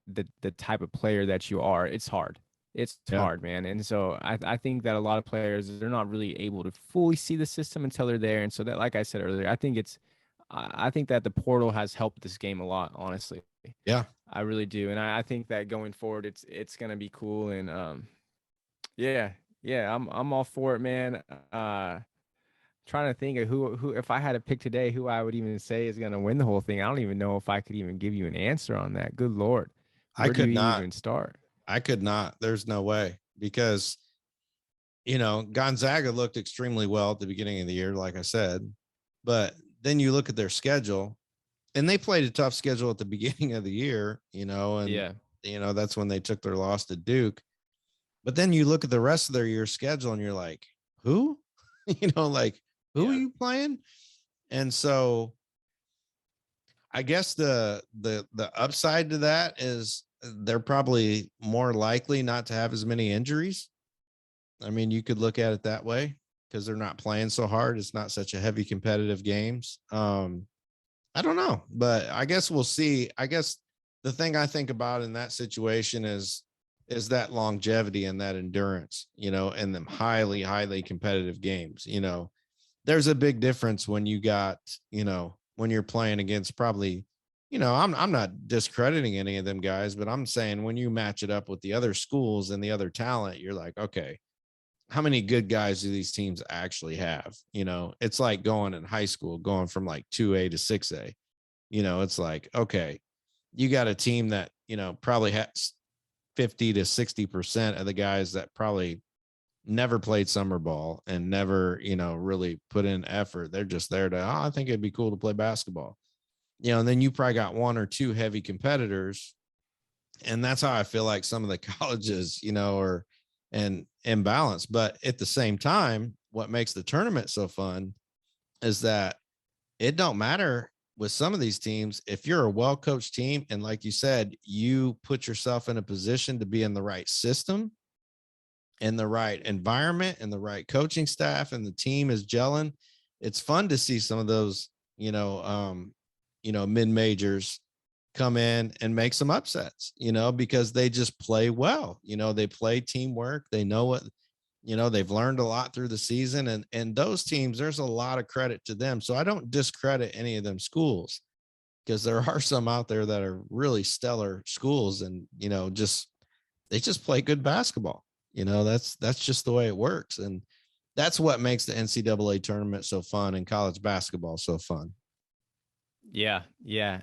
the type of player that you are, it's hard. It's Yeah, hard, man. And so I think that a lot of players, they're not really able to fully see the system until they're there. And so that, like I said earlier, I think that the portal has helped this game a lot, honestly. yeah. I really do. And I think that going forward, it's gonna be cool. And yeah, yeah, I'm all for it, man. Trying to think of who if I had to pick today, who I would even say is gonna win the whole thing. I don't even know if I could even give you an answer on that. Good Lord. I Where do you could not. even start? I could not. There's no way, because Gonzaga looked extremely well at the beginning of the year, like I said, but then you look at their schedule, and they played a tough schedule at the beginning of the year, and Yeah. that's when they took their loss to Duke. But then you look at the rest of their year schedule and you're like, who? Like, who are Yeah. you playing? And so I guess the upside to that is they're probably more likely not to have as many injuries. I mean, you could look at it that way, because they're not playing so hard. It's not such a heavy competitive games. I don't know, but I guess we'll see. I guess the thing I think about in that situation is that longevity and that endurance, in them highly, highly competitive games. There's a big difference when you got, when you're playing against probably, I'm not discrediting any of them guys, but I'm saying when you match it up with the other schools and the other talent, you're like, okay, how many good guys do these teams actually have? It's like going in high school, going from like 2A to 6A. It's like, okay, you got a team that, probably has 50 to 60% of the guys that probably never played summer ball and never, really put in effort. They're just there to, I think it'd be cool to play basketball. And then you probably got one or two heavy competitors And that's how I feel like some of the colleges, are and imbalanced. But at the same time, what makes the tournament so fun is that it don't matter with some of these teams. If you're a well-coached team, and like you said, you put yourself in a position to be in the right system, in the right environment, and the right coaching staff, and the team is gelling, it's fun to see some of those, mid-majors come in and make some upsets, because they just play well. They play teamwork. They know what, they've learned a lot through the season, and those teams, there's a lot of credit to them. So I don't discredit any of them schools, because there are some out there that are really stellar schools, and they just play good basketball. That's just the way it works, and that's what makes the NCAA tournament so fun and college basketball so fun. Yeah,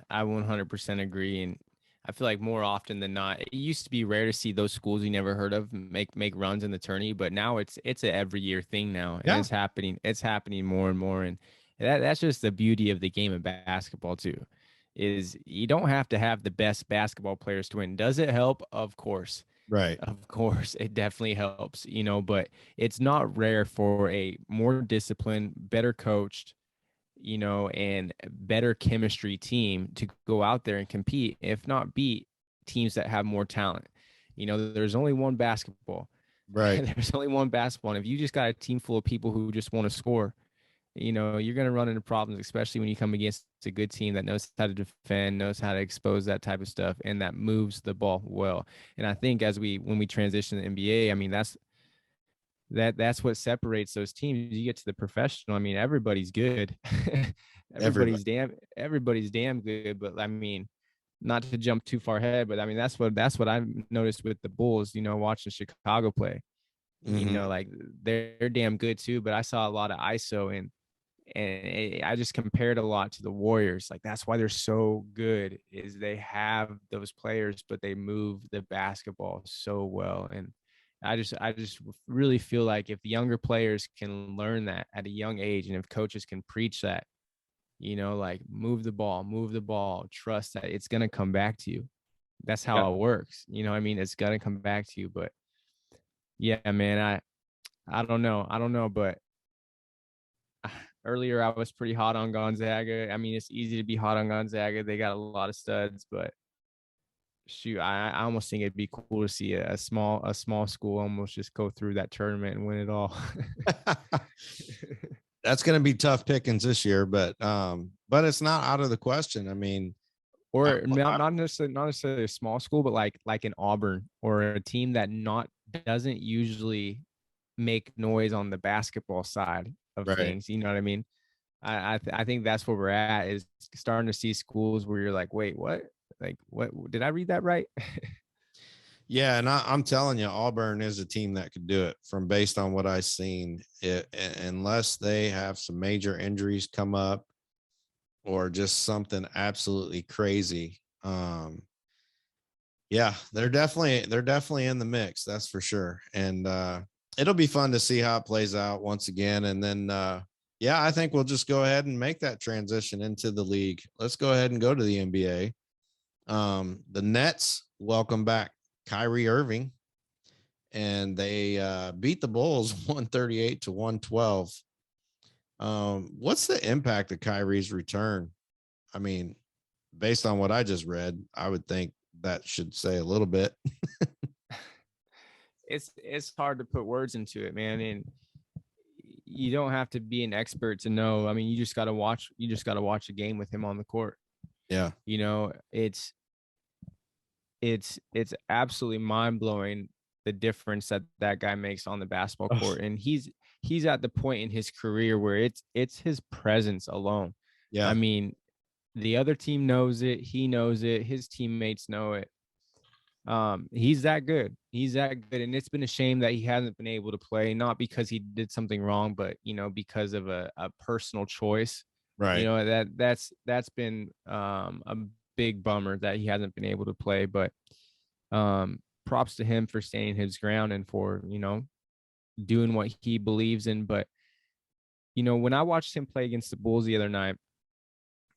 I 100% agree, and I feel like more often than not, it used to be rare to see those schools you never heard of make runs in the tourney, but now it's a every year thing now, and Yeah. it's happening. It's happening more and more, and that's just the beauty of the game of basketball too. Is you don't have to have the best basketball players to win. Does it help? Of course. Right. Of course, it definitely helps, but it's not rare for a more disciplined, better coached, and better chemistry team to go out there and compete, if not beat teams that have more talent. There's only one basketball. Right. There's only one basketball. And if you just got a team full of people who just want to score, you're going to run into problems, especially when you come against a good team that knows how to defend, knows how to expose that type of stuff, and that moves the ball well. And I think when we transition to the NBA, I mean, that's what separates those teams. You get to the professional, I mean, everybody's good. everybody's damn good. But I mean, not to jump too far ahead, but I mean, that's what I've noticed with the Bulls, watching Chicago play. Mm-hmm. Like they're damn good too, but I saw a lot of ISO, and I just compared a lot to the Warriors. Like that's why they're so good, is they have those players, but they move the basketball so well. And I just really feel like if the younger players can learn that at a young age, and if coaches can preach that, like move the ball, trust that it's going to come back to you. That's how it works. I mean, it's going to come back to you. But yeah, man, I don't know, but earlier I was pretty hot on Gonzaga. I mean, it's easy to be hot on Gonzaga. They got a lot of studs, but shoot, I almost think it'd be cool to see a small school almost just go through that tournament and win it all. That's going to be tough pickings this year, but it's not out of the question. I mean, or not necessarily a small school, but like an Auburn, or a team that doesn't usually make noise on the basketball side of things. You know what I mean? I think that's where we're at, is starting to see schools where you're like, wait, what? Like, what? Did I read that right? Yeah, and I'm telling you, Auburn is a team that could do it, from based on what I've seen. Unless they have some major injuries come up, or just something absolutely crazy. Yeah, they're definitely in the mix. That's for sure. And it'll be fun to see how it plays out once again. And then, yeah, I think we'll just go ahead and make that transition into the league. Let's go ahead and go to the NBA. The Nets welcome back Kyrie Irving, and they beat the Bulls 138-112. What's the impact of Kyrie's return? I mean, based on what I just read, I would think that should say a little bit. It's hard to put words into it, man. And you don't have to be an expert to know. I mean, you just got to watch a game with him on the court. Yeah. It's absolutely mind-blowing, the difference that guy makes on the basketball court. And he's at the point in his career where it's his presence alone. Yeah. I mean, the other team knows it, he knows it, his teammates know it. He's that good. And it's been a shame that he hasn't been able to play, not because he did something wrong, but because of a personal choice. Right. That's been a big bummer that he hasn't been able to play. But props to him for standing his ground and for doing what he believes in. But when I watched him play against the Bulls the other night,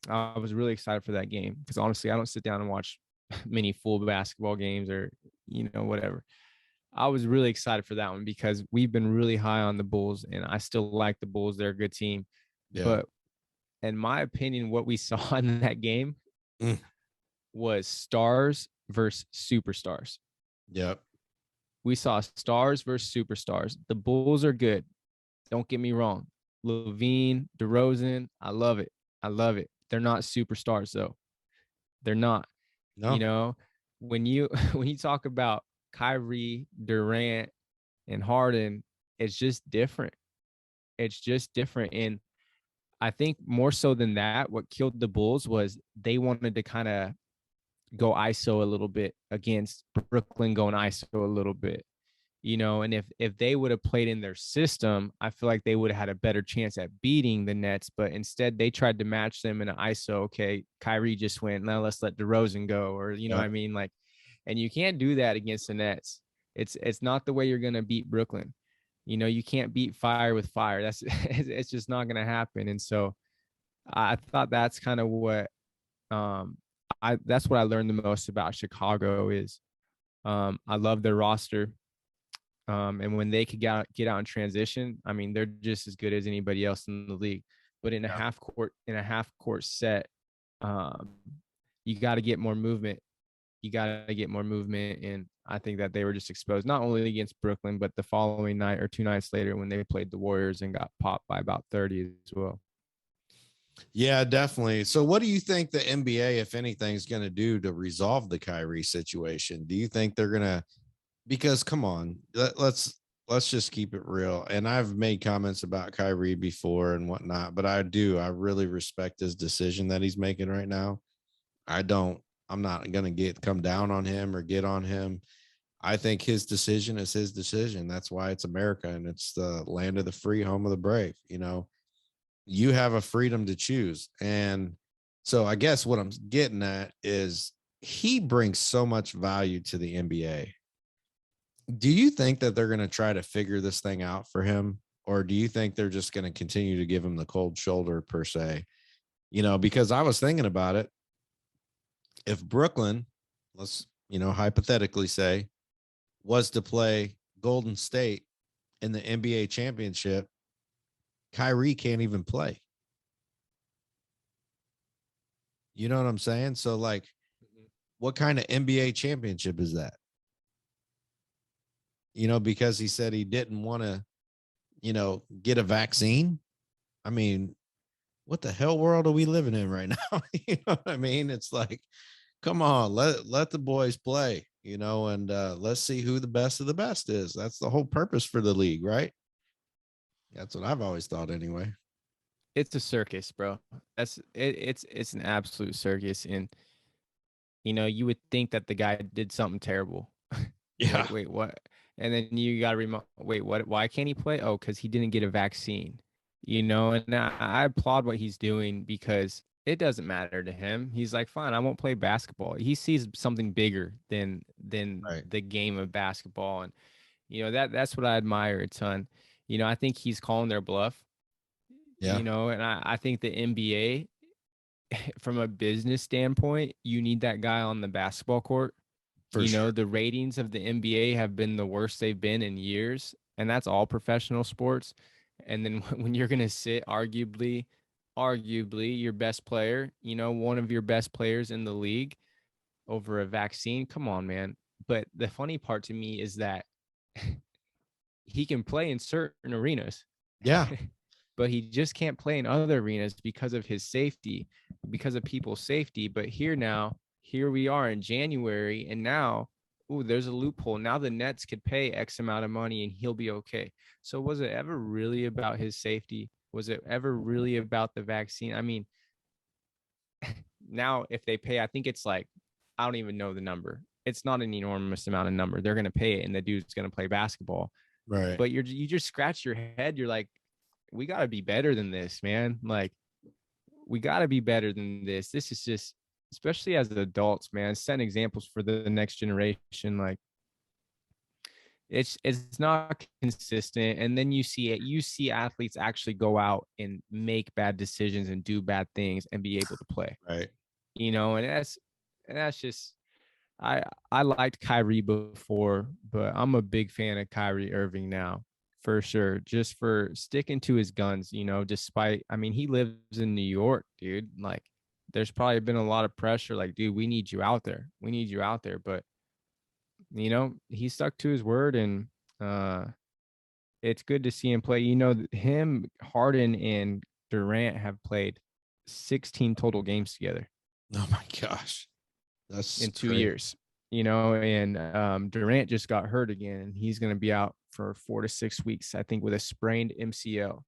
I was really excited for that game, because honestly, I don't sit down and watch many full basketball games or, whatever. I was really excited for that one because we've been really high on the Bulls, and I still like the Bulls. They're a good team. Yeah. But in my opinion, what we saw in that game was stars versus superstars. Yep. We saw stars versus superstars. The Bulls are good. Don't get me wrong. Levine, DeRozan, I love it. I love it. They're not superstars though. They're not. No. When you when you talk about Kyrie, Durant, and Harden, it's just different. It's just different. And I think more so than that, what killed the Bulls was they wanted to kind of go ISO a little bit against Brooklyn going ISO a little bit, and if they would have played in their system, I feel like they would have had a better chance at beating the Nets. But instead, they tried to match them in an ISO. Okay, Kyrie just went. Now let's let DeRozan go, or you know what I mean, like, and you can't do that against the Nets. It's not the way you're gonna beat Brooklyn. You can't beat fire with fire. That's it's just not gonna happen. And so I thought that's kind of what that's what I learned the most about Chicago is I love their roster. And when they could get out in transition, I mean, they're just as good as anybody else in the league. But in a half court set, you got to get more movement. And I think that they were just exposed not only against Brooklyn, but the following night or 2 nights later when they played the Warriors and got popped by about 30 as well. Yeah, definitely. So what do you think the NBA, if anything, is going to do to resolve the Kyrie situation? Do you think they're going to, because come on, let's just keep it real. And I've made comments about Kyrie before and whatnot, but I really respect his decision that he's making right now. I'm not going to come down on him or get on him. I think his decision is his decision. That's why it's America and it's the land of the free, home of the brave. You have a freedom to choose. And so I guess what I'm getting at is he brings so much value to the NBA. Do you think that they're going to try to figure this thing out for him? Or do you think they're just going to continue to give him the cold shoulder per se? Because I was thinking about it. If Brooklyn, let's, hypothetically say, was to play Golden State in the NBA championship, Kyrie can't even play. You know what I'm saying? So, like, what kind of NBA championship is that? Because he said he didn't want to, get a vaccine. I mean, what the hell world are we living in right now? You know what I mean? It's like, come on, let the boys play, and let's see who the best of the best is. That's the whole purpose for the league, right? That's what I've always thought anyway. It's a circus, bro. It's an absolute circus. And, you would think that the guy did something terrible. Yeah. Wait, what? And then you got to wait, what? Why can't he play? Oh, because he didn't get a vaccine, and I applaud what he's doing because it doesn't matter to him. He's like, fine, I won't play basketball. He sees something bigger than Right. the game of basketball. And, that's what I admire a ton. I think he's calling their bluff, Yeah. And I think the NBA, from a business standpoint, you need that guy on the basketball court. For sure. The ratings of the NBA have been the worst they've been in years, and that's all professional sports. And then when you're going to sit arguably your best player, one of your best players in the league over a vaccine, come on, man. But the funny part to me is that he can play in certain arenas. Yeah. But he just can't play in other arenas because of his safety, because of people's safety. But here we are in January, and now, there's a loophole. Now the Nets could pay X amount of money and he'll be okay. So was it ever really about his safety? Was it ever really about the vaccine? I mean, now if they pay, I think it's like, I don't even know the number. It's not an enormous amount of number. They're going to pay it and the dude's going to play basketball. Right. But you just scratch your head. You're like, we got to be better than this, man. Like, we got to be better than this. This is just, especially as adults, man, setting examples for the next generation. Like, it's not consistent. And then you see athletes actually go out and make bad decisions and do bad things and be able to play. Right. And that's just, I liked Kyrie before, but I'm a big fan of Kyrie Irving now, for sure. Just for sticking to his guns, despite, I mean, he lives in New York, dude. Like, there's probably been a lot of pressure. Like, dude, we need you out there. We need you out there. But he stuck to his word, and uh, it's good to see him play. Him, Harden, and Durant have played 16 total games together Oh my gosh. That's in 2 crazy. years. And Durant just got hurt again, and he's going to be out for 4 to 6 weeks, I think, with a sprained MCL.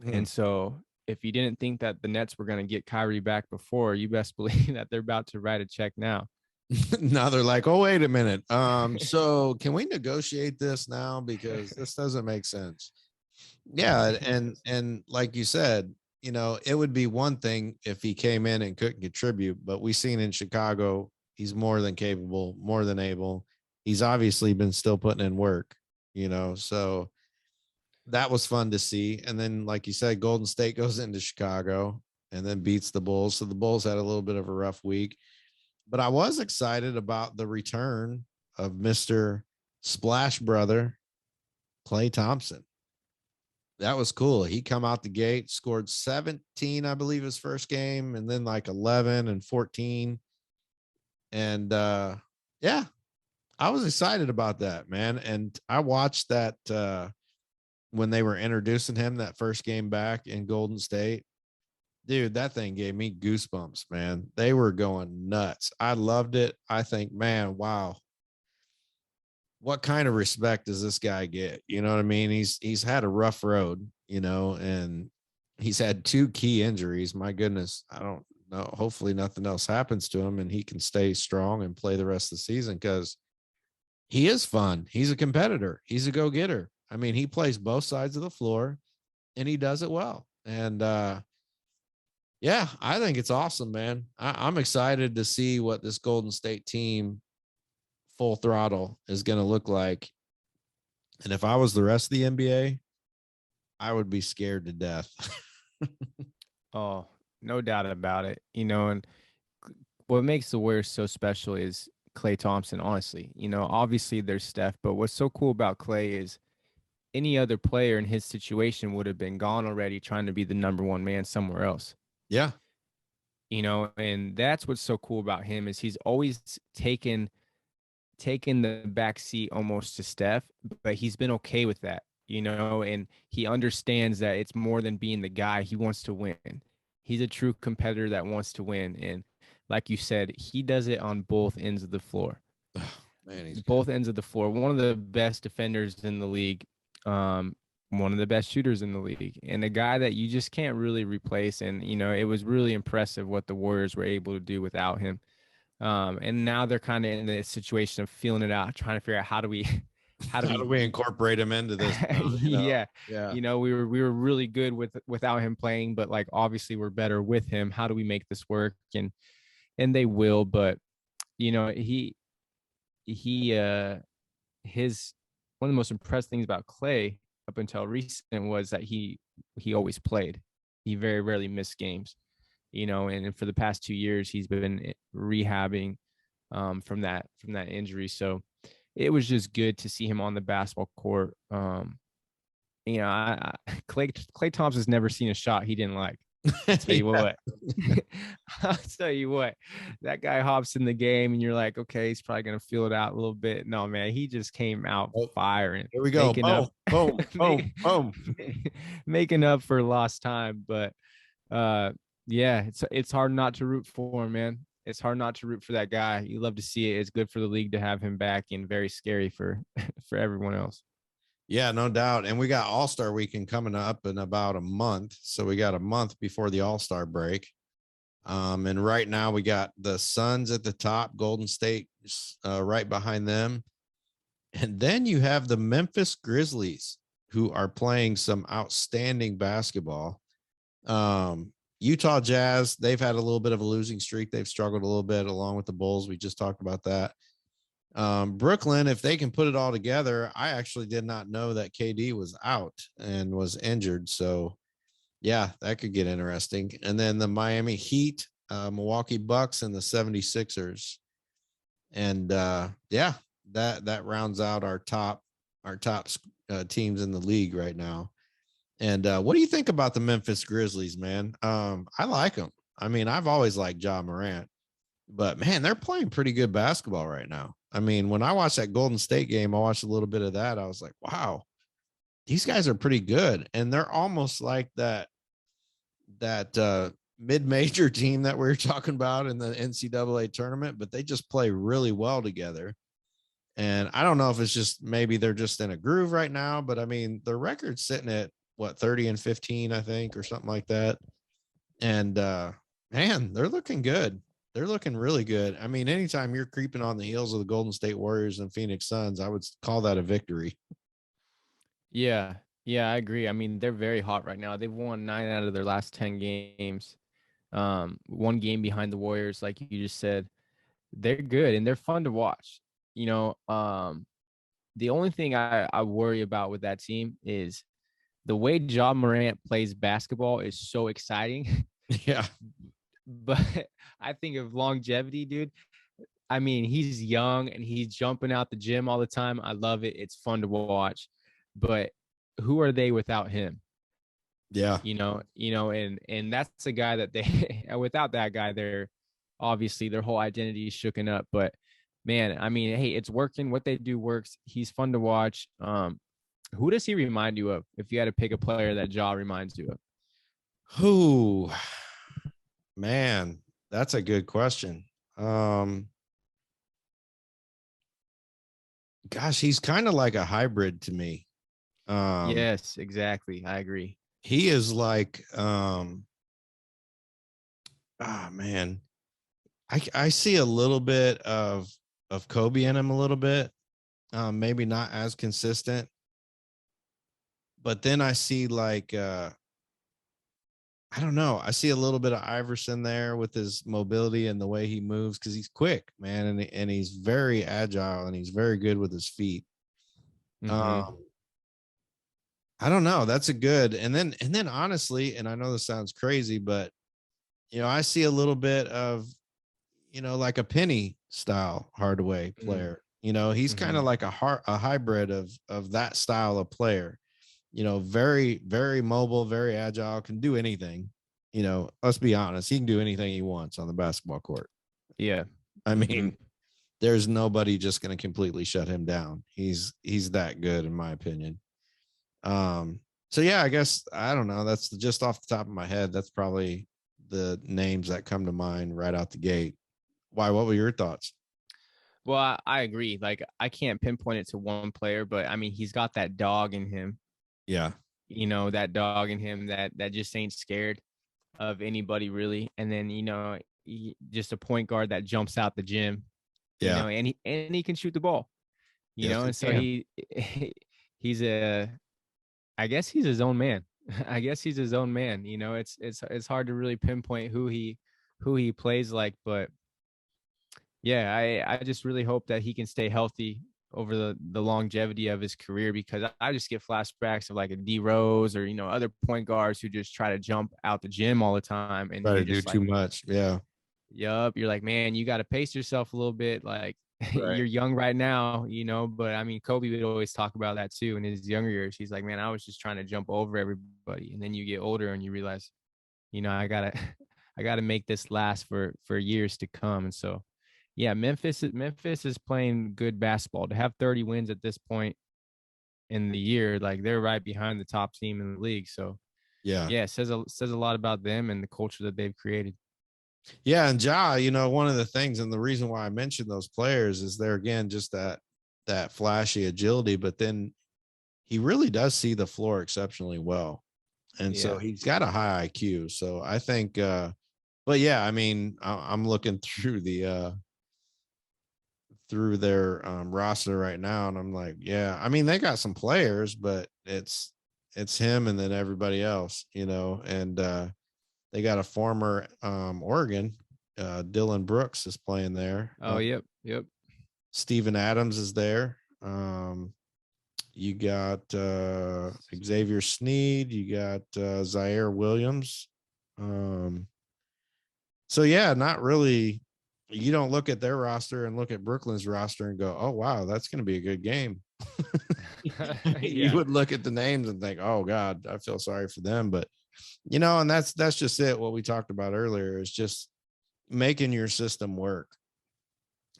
And so, if you didn't think that the Nets were going to get Kyrie back before, you best believe that they're about to write a check now. Now they're like, oh, wait a minute. So can we negotiate this now? Because this doesn't make sense. Yeah. And like you said, it would be one thing if he came in and couldn't contribute, but we've seen in Chicago, he's more than capable, more than able. He's obviously been still putting in work, so that was fun to see. And then, like you said, Golden State goes into Chicago and then beats the Bulls. So the Bulls had a little bit of a rough week. But I was excited about the return of Mr. Splash Brother, Klay Thompson. That was cool. He come out the gate, scored 17, I believe, his first game, and then like 11 and 14. And yeah, I was excited about that, man. And I watched that when they were introducing him that first game back in Golden State. Dude, that thing gave me goosebumps, man. They were going nuts. I loved it. I think, man, wow. What kind of respect does this guy get? You know what I mean? He's had a rough road, and he's had 2 key injuries. My goodness, I don't know. Hopefully nothing else happens to him and he can stay strong and play the rest of the season, because he is fun. He's a competitor. He's a go-getter. I mean, he plays both sides of the floor and he does it well. And yeah, I think it's awesome, man. I'm excited to see what this Golden State team full throttle is going to look like. And if I was the rest of the NBA, I would be scared to death. Oh, no doubt about it. And what makes the Warriors so special is Klay Thompson, honestly. Obviously there's Steph, but what's so cool about Klay is any other player in his situation would have been gone already trying to be the number one man somewhere else. Yeah. And that's what's so cool about him is he's always taken the back seat almost to Steph, but he's been okay with that, and he understands that it's more than being the guy. He wants to win. He's a true competitor that wants to win. And like you said, he does it on both ends of the floor. Man, he's both good. ends of the floor. One of the best defenders in the league. One of the best shooters in the league, and a guy that you just can't really replace. And, it was really impressive what the Warriors were able to do without him. And now they're kind of in the situation of feeling it out, trying to figure out how do we How do we incorporate him into this now, yeah. Yeah. We were really good without him playing, but like obviously we're better with him. How do we make this work? And they will, but he his one of the most impressive things about Klay up until recent was that he always played. He very rarely missed games, and for the past 2 years he's been rehabbing from that injury. So it was just good to see him on the basketball court. Klay Thompson's never seen a shot he didn't like. I'll tell you what. I'll tell you what. That guy hops in the game, and you're like, okay, he's probably gonna feel it out a little bit. No, man, he just came out firing. Here we go. Making Boom, up, boom, boom, boom. making up for lost time. But yeah, it's hard not to root for him, man. It's hard not to root for that guy. You love to see it. It's good for the league to have him back, and very scary for for everyone else. Yeah, no doubt. And we got All-Star Weekend coming up in about a month. So we got a month before the All-Star break. And right now we got the Suns at the top, Golden State right behind them. And then you have the Memphis Grizzlies, who are playing some outstanding basketball. Utah Jazz, they've had a little bit of a losing streak. They've struggled a little bit along with the Bulls. We just talked about that. Brooklyn, if they can put it all together, I actually did not know that KD was out and was injured. So yeah, that could get interesting. And then the Miami Heat, Milwaukee Bucks, and the 76ers. And yeah, that rounds out our top teams in the league right now. And what do you think about the Memphis Grizzlies, man? I like them. I mean, I've always liked Ja Morant, but man, they're playing pretty good basketball right now. I mean, when I watched that Golden State game, I watched a little bit of that. I was like, wow, these guys are pretty good. And they're almost like that mid-major team that we were talking about in the NCAA tournament, but they just play really well together. And I don't know if it's just maybe they're just in a groove right now, but I mean, their record's sitting at what 30-15, I think, or something like that. And man, they're looking good. They're looking really good. I mean, anytime you're creeping on the heels of the Golden State Warriors and Phoenix Suns, I would call that a victory. Yeah. Yeah, I agree. I mean, they're very hot right now. They've won 9 out of their last 10 games. One game behind the Warriors, like you just said. They're good and they're fun to watch. You know, the only thing I worry about with that team is the way Ja Morant plays basketball is so exciting. Yeah. But I think of longevity, dude. I mean, he's young and he's jumping out the gym all the time. I love it. It's fun to watch. But who are they without him? Yeah. And that's a guy that they without that guy, they're obviously their whole identity is shooken up. But man, I mean, hey, it's working. What they do works. He's fun to watch. Who does he remind you of? If you had to pick a player that Ja reminds you of? Who, man, that's a good question. Gosh, he's kind of like a hybrid to me. Yes, exactly. I agree. He is like, man, I see a little bit of Kobe in him a little bit. Maybe not as consistent, but then I see like, I don't know. I see a little bit of Iverson there with his mobility and the way he moves because he's quick, man, and he's very agile and he's very good with his feet. Mm-hmm. I don't know. That's a good. And then honestly, and I know this sounds crazy, but I see a little bit of, like a Penny style Hardaway player. He's kind of like a hybrid of that style of player. Very, very mobile, very agile, can do anything. Let's be honest, he can do anything he wants on the basketball court. Yeah. I mean, there's nobody just going to completely shut him down. He's that good, in my opinion. So yeah, I guess I don't know. That's just off the top of my head. That's probably the names that come to mind right out the gate. Why? What were your thoughts? Well, I agree. Like, I can't pinpoint it to one player, but I mean, he's got that dog in him. Yeah. That dog in him that just ain't scared of anybody really. And then, just a point guard that jumps out the gym, Yeah. and he can shoot the ball, Yes, and so he's I guess he's his own man. I guess he's his own man. It's hard to really pinpoint who he plays like, but yeah, I just really hope that he can stay healthy over the longevity of his career, because I just get flashbacks of like a D Rose or other point guards who just try to jump out the gym all the time and try to you're do just too like, much. Yeah. yup, you're like, man, you got to pace yourself a little bit. Like, Right. you're young right now, but I mean, Kobe would always talk about that too in his younger years. He's like, man, I was just trying to jump over everybody, and then you get older and you realize, I gotta I gotta make this last for years to come. And so yeah, Memphis is playing good basketball. To have 30 wins at this point in the year, like, they're right behind the top team in the league. So Yeah. yeah, it says a lot about them and the culture that they've created. Yeah. And Ja, one of the things and the reason why I mentioned those players is they're again just that flashy agility, but then he really does see the floor exceptionally well. And so he's got a high IQ. So I think but yeah, I mean, I'm looking through through their roster right now, and I'm like, yeah, I mean, they got some players, but it's him and then everybody else, and they got a former Oregon, Dylan Brooks is playing there. Oh, yep. Steven Adams is there. You got Xavier Sneed, you got Zaire Williams. So yeah, not really you don't look at their roster and look at Brooklyn's roster and go, oh, wow, that's going to be a good game. You would look at the names and think, oh, God, I feel sorry for them. But, and that's just it. What we talked about earlier is just making your system work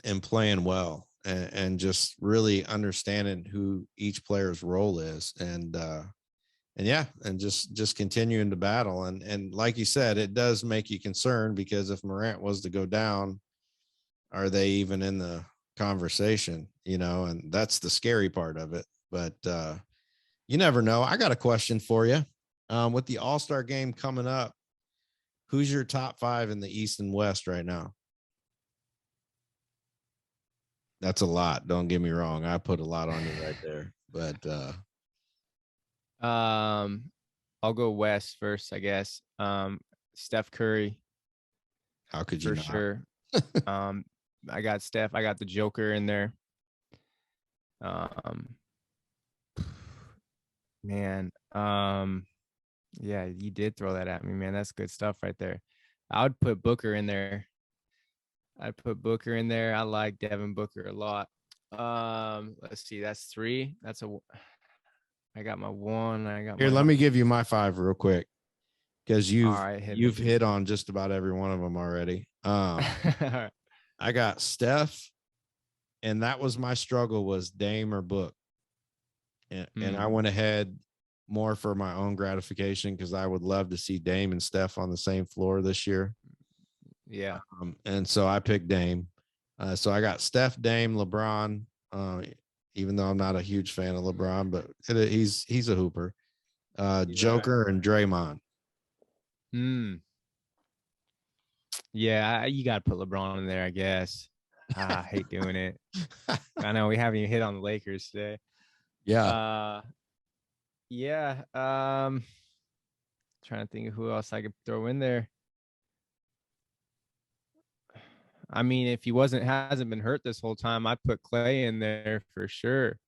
and playing well and just really understanding who each player's role is. And just continuing to battle. And like you said, it does make you concerned, because if Morant was to go down, are they even in the conversation, and that's the scary part of it. But you never know. I got a question for you. With the All-Star game coming up, who's your top 5 in the East and West right now? That's a lot. Don't get me wrong. I put a lot on you right there. But I'll go West first, I guess. Steph Curry. How could you for not? sure. I got Steph. I got the Joker in there. Man. Yeah, you did throw that at me, man. That's good stuff right there. I would put Booker in there. I like Devin Booker a lot. Let's see. That's 3. I got my 1. Here, let me give you my 5 real quick, because you've hit on just about every one of them already. I got Steph, and that was my struggle, was Dame or Book. And I went ahead more for my own gratification, because I would love to see Dame and Steph on the same floor this year. Yeah. And so I picked Dame. So I got Steph, Dame, LeBron, even though I'm not a huge fan of LeBron, but he's a hooper. Joker and Draymond. Yeah, you got to put LeBron in there, I guess. I hate doing it. I know we haven't even hit on the Lakers today. Yeah. Trying to think of who else I could throw in there. I mean, if he hasn't been hurt this whole time, I'd put Clay in there for sure.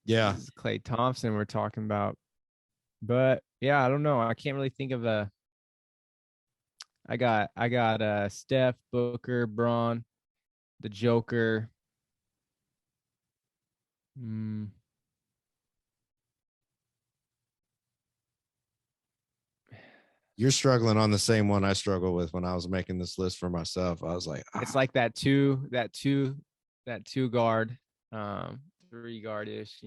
Yeah. This is Klay Thompson we're talking about. But yeah, I don't know. I can't really think of I got Steph, Booker, Braun, the Joker. You're struggling on the same one I struggled with when I was making this list for myself. I was like, it's like that two guard, 3 guard-ish,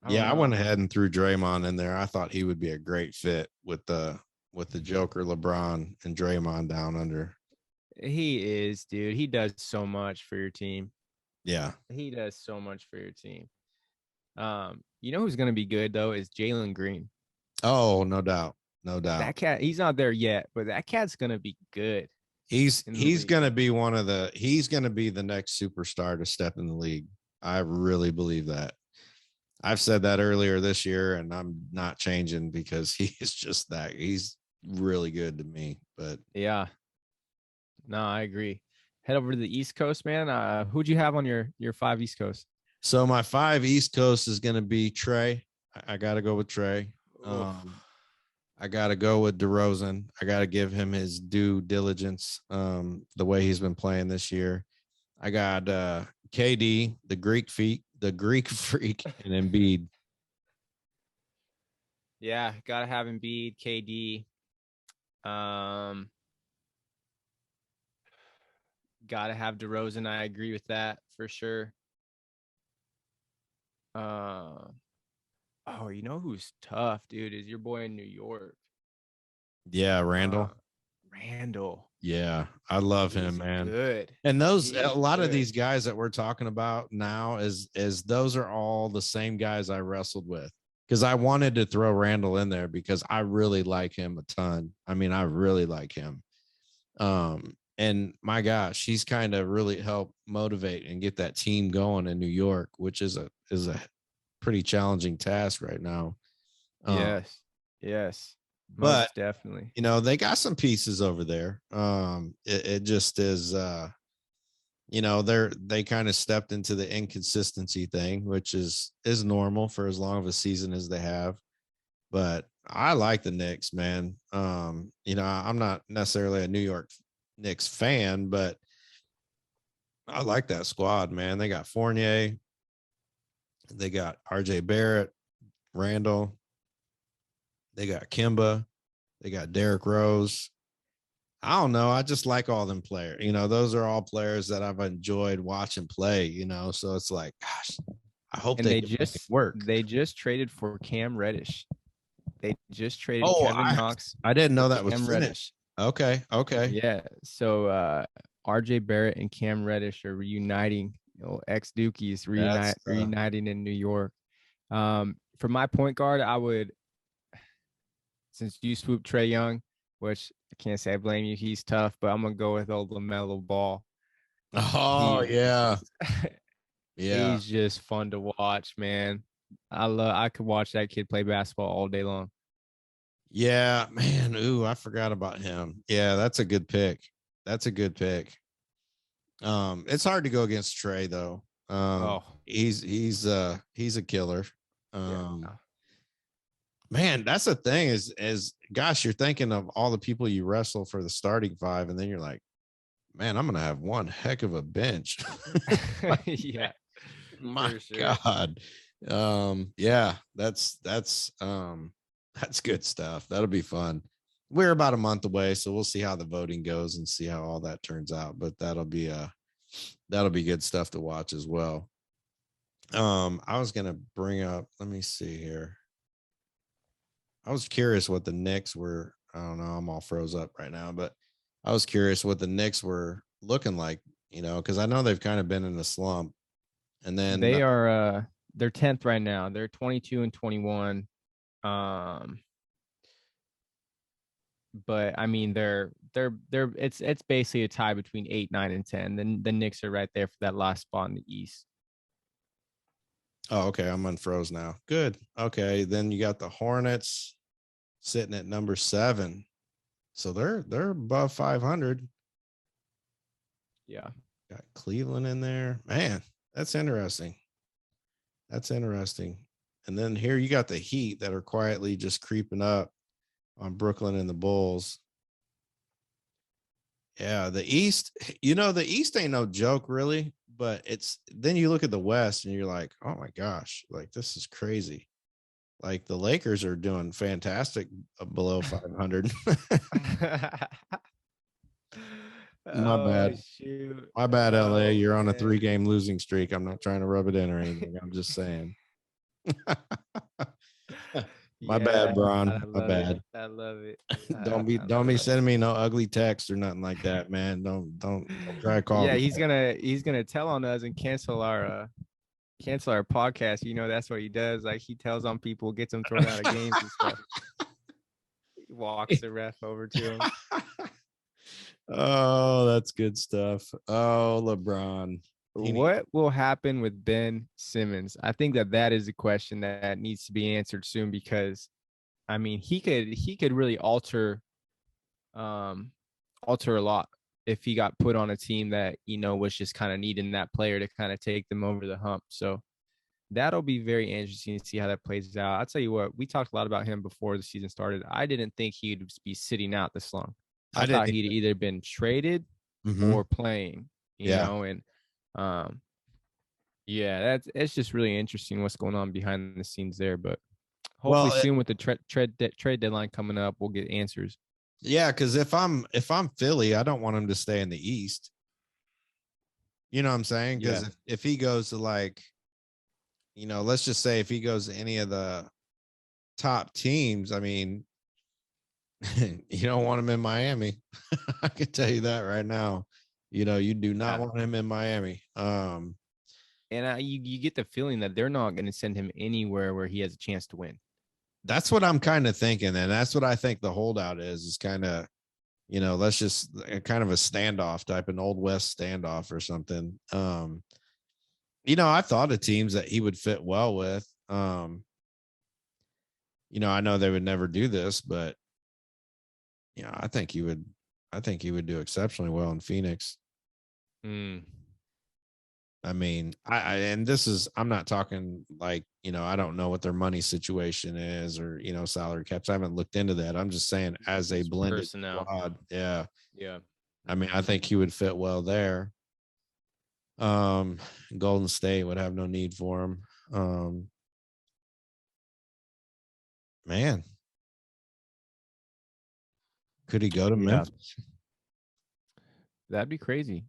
I went ahead and threw Draymond in there. I thought he would be a great fit with the Joker, LeBron, and Draymond down under. He is, dude. He does so much for your team. Yeah. He does so much for your team. Who's going to be good, though, is Jalen Green. Oh, no doubt. No doubt. That cat, he's not there yet, but that cat's going to be good. He's going to be he's going to be the next superstar to step in the league. I really believe that. I've said that earlier this year, and I'm not changing, because he is just that. He's really good to me. But yeah, no, I agree. Head over to the East Coast, man. Who'd you have on your 5 East Coast? So my 5 East Coast is going to be Trey. I got to go with Trey. I got to go with DeRozan. I got to give him his due diligence, the way he's been playing this year. I got KD, the Greek freak, and Embiid. Yeah, got to have Embiid, KD. Got to have DeRozan. I agree with that for sure. Oh, who's tough, dude, is your boy in New York. Yeah, Randall. Yeah, I love him, man. Good. And a lot of these guys that we're talking about now is those are all the same guys I wrestled with, because I wanted to throw Randall in there because I really like him a ton. I mean, I really like him. And my gosh, he's kind of really helped motivate and get that team going in New York, which is a pretty challenging task right now. Yes. But most definitely, they got some pieces over there. It just is, they kind of stepped into the inconsistency thing, which is normal for as long of a season as they have. But I like the Knicks, man. I'm not necessarily a New York Knicks fan, but I like that squad, man. They got Fournier, they got RJ Barrett, Randall, they got Kimba, they got Derrick Rose. I don't know. I just like all them players. Those are all players that I've enjoyed watching play, so it's like, gosh, I hope And they can make it work. They just traded for Cam Reddish. They just traded Kevin Knox. I didn't know that was Cam finished. Okay. Yeah. So RJ Barrett and Cam Reddish are reuniting, ex Dukies reuniting in New York. For my point guard, I would, since you swooped Trae Young, which I can't say I blame you, he's tough, but I'm gonna go with old LaMelo Ball. Oh, yeah. Yeah. He's just fun to watch, man. I could watch that kid play basketball all day long. Yeah, man. Ooh, I forgot about him. Yeah, that's a good pick. It's hard to go against Trae though. He's a killer. Man, that's the thing is gosh, you're thinking of all the people you wrestle for the starting five, and then you're like, man, I'm gonna have one heck of a bench. Yeah. My God. Yeah, that's good stuff. That'll be fun. We're about a month away, so we'll see how the voting goes and see how all that turns out. But that'll be good stuff to watch as well. I was gonna bring up, let me see here. I was curious what the Knicks were. I don't know, I'm all froze up right now, but I was curious what the Knicks were looking like, because I know they've kind of been in a slump. And then they're 10th right now. They're 22-21. But I mean, it's basically a tie between 8, 9, and 10. Then the Knicks are right there for that last spot in the East. Oh, okay. I'm unfroze now. Good. Okay. Then you got the Hornets sitting at number 7. So they're above 500. Yeah. Got Cleveland in there. Man, that's interesting. And then here you got the Heat that are quietly just creeping up on Brooklyn and the Bulls. Yeah, the East, the East ain't no joke really, but then you look at the West and you're like, oh my gosh, like this is crazy. Like the Lakers are doing fantastic below 500. My bad. Shoot. My bad, LA. You're on a 3-game losing streak. I'm not trying to rub it in or anything. I'm just saying. My bad, Bron. My bad. I love it. Don't be sending me no ugly text or nothing like that, man. Don't try to call. Yeah, he's gonna tell on us and cancel our podcast. That's what he does. Like he tells on people, gets them thrown out of games and stuff. He walks the ref over to him. Oh, that's good stuff. Oh, LeBron. What will happen with Ben Simmons? I think that is a question that needs to be answered soon, because I mean, he could really alter a lot if he got put on a team that, was just kind of needing that player to kind of take them over the hump. So that'll be very interesting to see how that plays out. I'll tell you what, we talked a lot about him before the season started. I didn't think he'd be sitting out this long. I thought he'd either been traded or playing, you know, and it's just really interesting what's going on behind the scenes there. But hopefully soon with the trade deadline coming up, we'll get answers. Yeah, because if I'm Philly, I don't want him to stay in the East. You know what I'm saying? Because if he goes to let's just say if he goes to any of the top teams, I mean, you don't want him in Miami. I can tell you that right now. You do not want him in Miami. And you get the feeling that they're not going to send him anywhere where he has a chance to win. That's what I'm kind of thinking. And that's what I think the holdout is kind of, let's just kind of a standoff type, an Old West standoff or something. I thought of teams that he would fit well with. I know they would never do this, but I think he would do exceptionally well in Phoenix. I mean, I'm not talking like, I don't know what their money situation is or, salary caps. I haven't looked into that. I'm just saying as a blended squad. Yeah. Yeah. I mean, I think he would fit well there. Golden State would have no need for him. Man, could he go to Yeah, Memphis? that'd be crazy.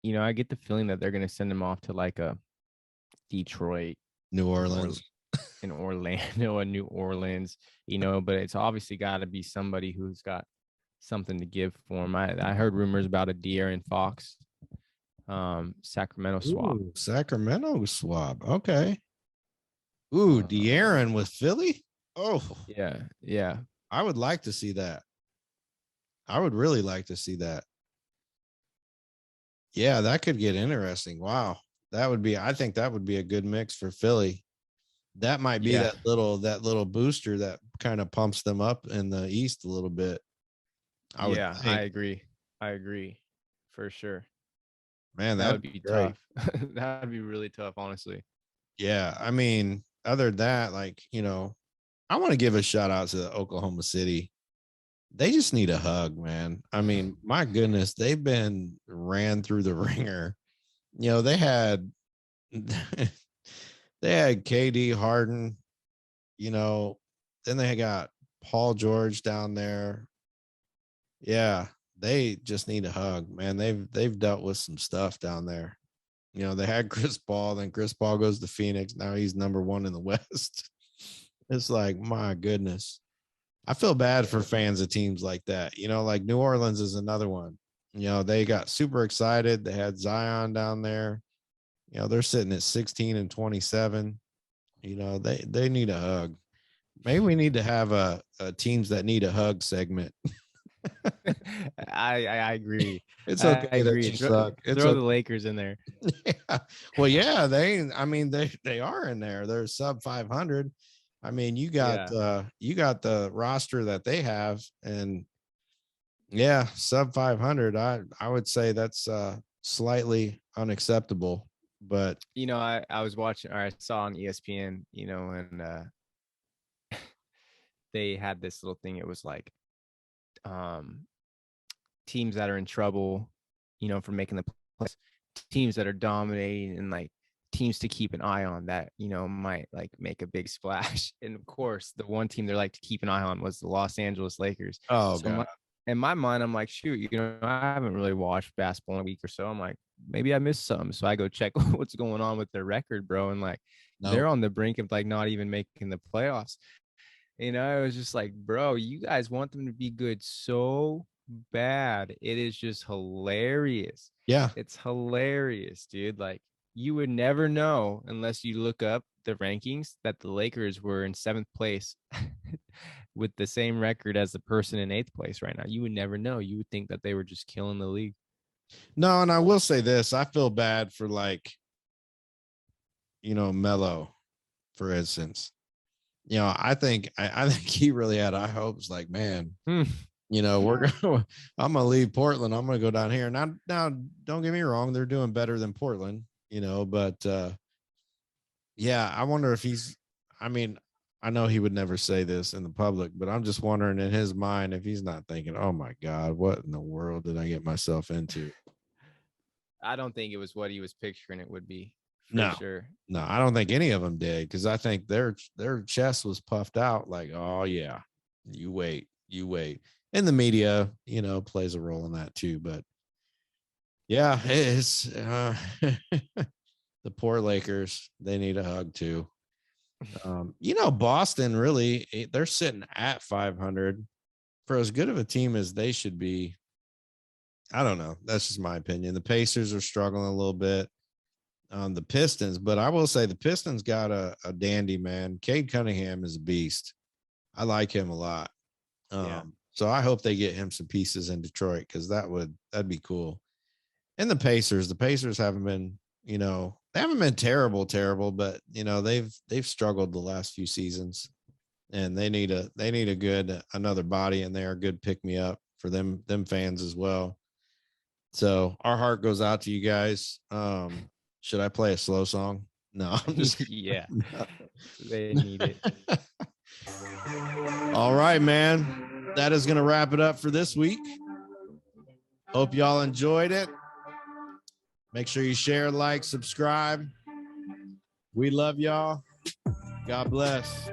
You know, I get the feeling that they're gonna send him off to like a Detroit, New in, or- Orleans? in Orlando, and New Orleans. You know, but it's obviously got to be somebody who's got something to give for him. I heard rumors about a De'Aaron Fox, Sacramento swap. Ooh, Sacramento swap. Okay. Ooh, De'Aaron with Philly. Oh, Yeah. I would like to see that. I would really like to see that. Yeah, that could get interesting. Wow. I think that would be a good mix for Philly. That might be Yeah. that little booster that kind of pumps them up in the East a little bit. I would I think. agree for sure. Man, That would that'd be great. tough. That would be really tough, honestly. Yeah, I mean, other than that, like, I want to give a shout out to Oklahoma City. They just need a hug, man. I mean, my goodness, they've been ran through the ringer. They had they had KD Harden, then they got Paul George down there. Yeah, they just need a hug, man. They've dealt with some stuff down there. They had Chris Paul, then Chris Paul goes to Phoenix. Now he's number one in the West. It's like, my goodness. I feel bad for fans of teams like that. Like New Orleans is another one. They got super excited. They had Zion down there. They're sitting at 16 and 27. They need a hug. Maybe we need to have a teams that need a hug segment. I agree. It's I okay that agree. you suck. It's Throw the okay. Lakers in there. Yeah. Well, yeah, they are in there. They're sub 500. I mean, you got the roster that they have, and yeah, sub 500. I would say that's slightly unacceptable, but I was watching, or I saw on ESPN, and they had this little thing. It was like teams that are in trouble, for making the playoffs, teams that are dominating, and like teams to keep an eye on that, might like make a big splash. And of course, the one team they like to keep an eye on was the Los Angeles Lakers. oh So god. in my mind, I'm like, shoot, I haven't really watched basketball in a week or so. I'm like, maybe I missed something. So I go check what's going on with their record, bro. And like, they're No. on the brink of like not even making the playoffs. It was just like, bro, you guys want them to be good so bad. It is just hilarious. Yeah. It's hilarious, dude. Like, you would never know unless you look up the rankings that the Lakers were in 7th place with the same record as the person in 8th place right now. You would never know. You would think that they were just killing the league. No, and I will say this. I feel bad for Melo, for instance. I think he really had high hopes. Like, man, we're gonna. I'm gonna leave Portland. I'm gonna go down here. Now, don't get me wrong. They're doing better than Portland. But yeah, I wonder if he's. I mean, I know he would never say this in the public, but I'm just wondering in his mind if he's not thinking, "Oh my God, what in the world did I get myself into?" I don't think it was what he was picturing it would be. No. Sure. No, I don't think any of them did, because I think their chest was puffed out like, oh yeah, you wait. And the media, plays a role in that too. But yeah, it's the poor Lakers. They need a hug too. Boston really, they're sitting at 500 for as good of a team as they should be. I don't know. That's just my opinion. The Pacers are struggling a little bit. The Pistons, but I will say the Pistons got a dandy, man. Cade Cunningham is a beast. I like him a lot. So I hope they get him some pieces in Detroit, because that'd be cool. And the Pacers haven't been, they haven't been terrible, but they've struggled the last few seasons, and they need a good another body in there, a good pick me up for them fans as well. So our heart goes out to you guys. Should I play a slow song? No, I'm just yeah. No. They need it. All right, man. That is going to wrap it up for this week. Hope y'all enjoyed it. Make sure you share, like, subscribe. We love y'all. God bless.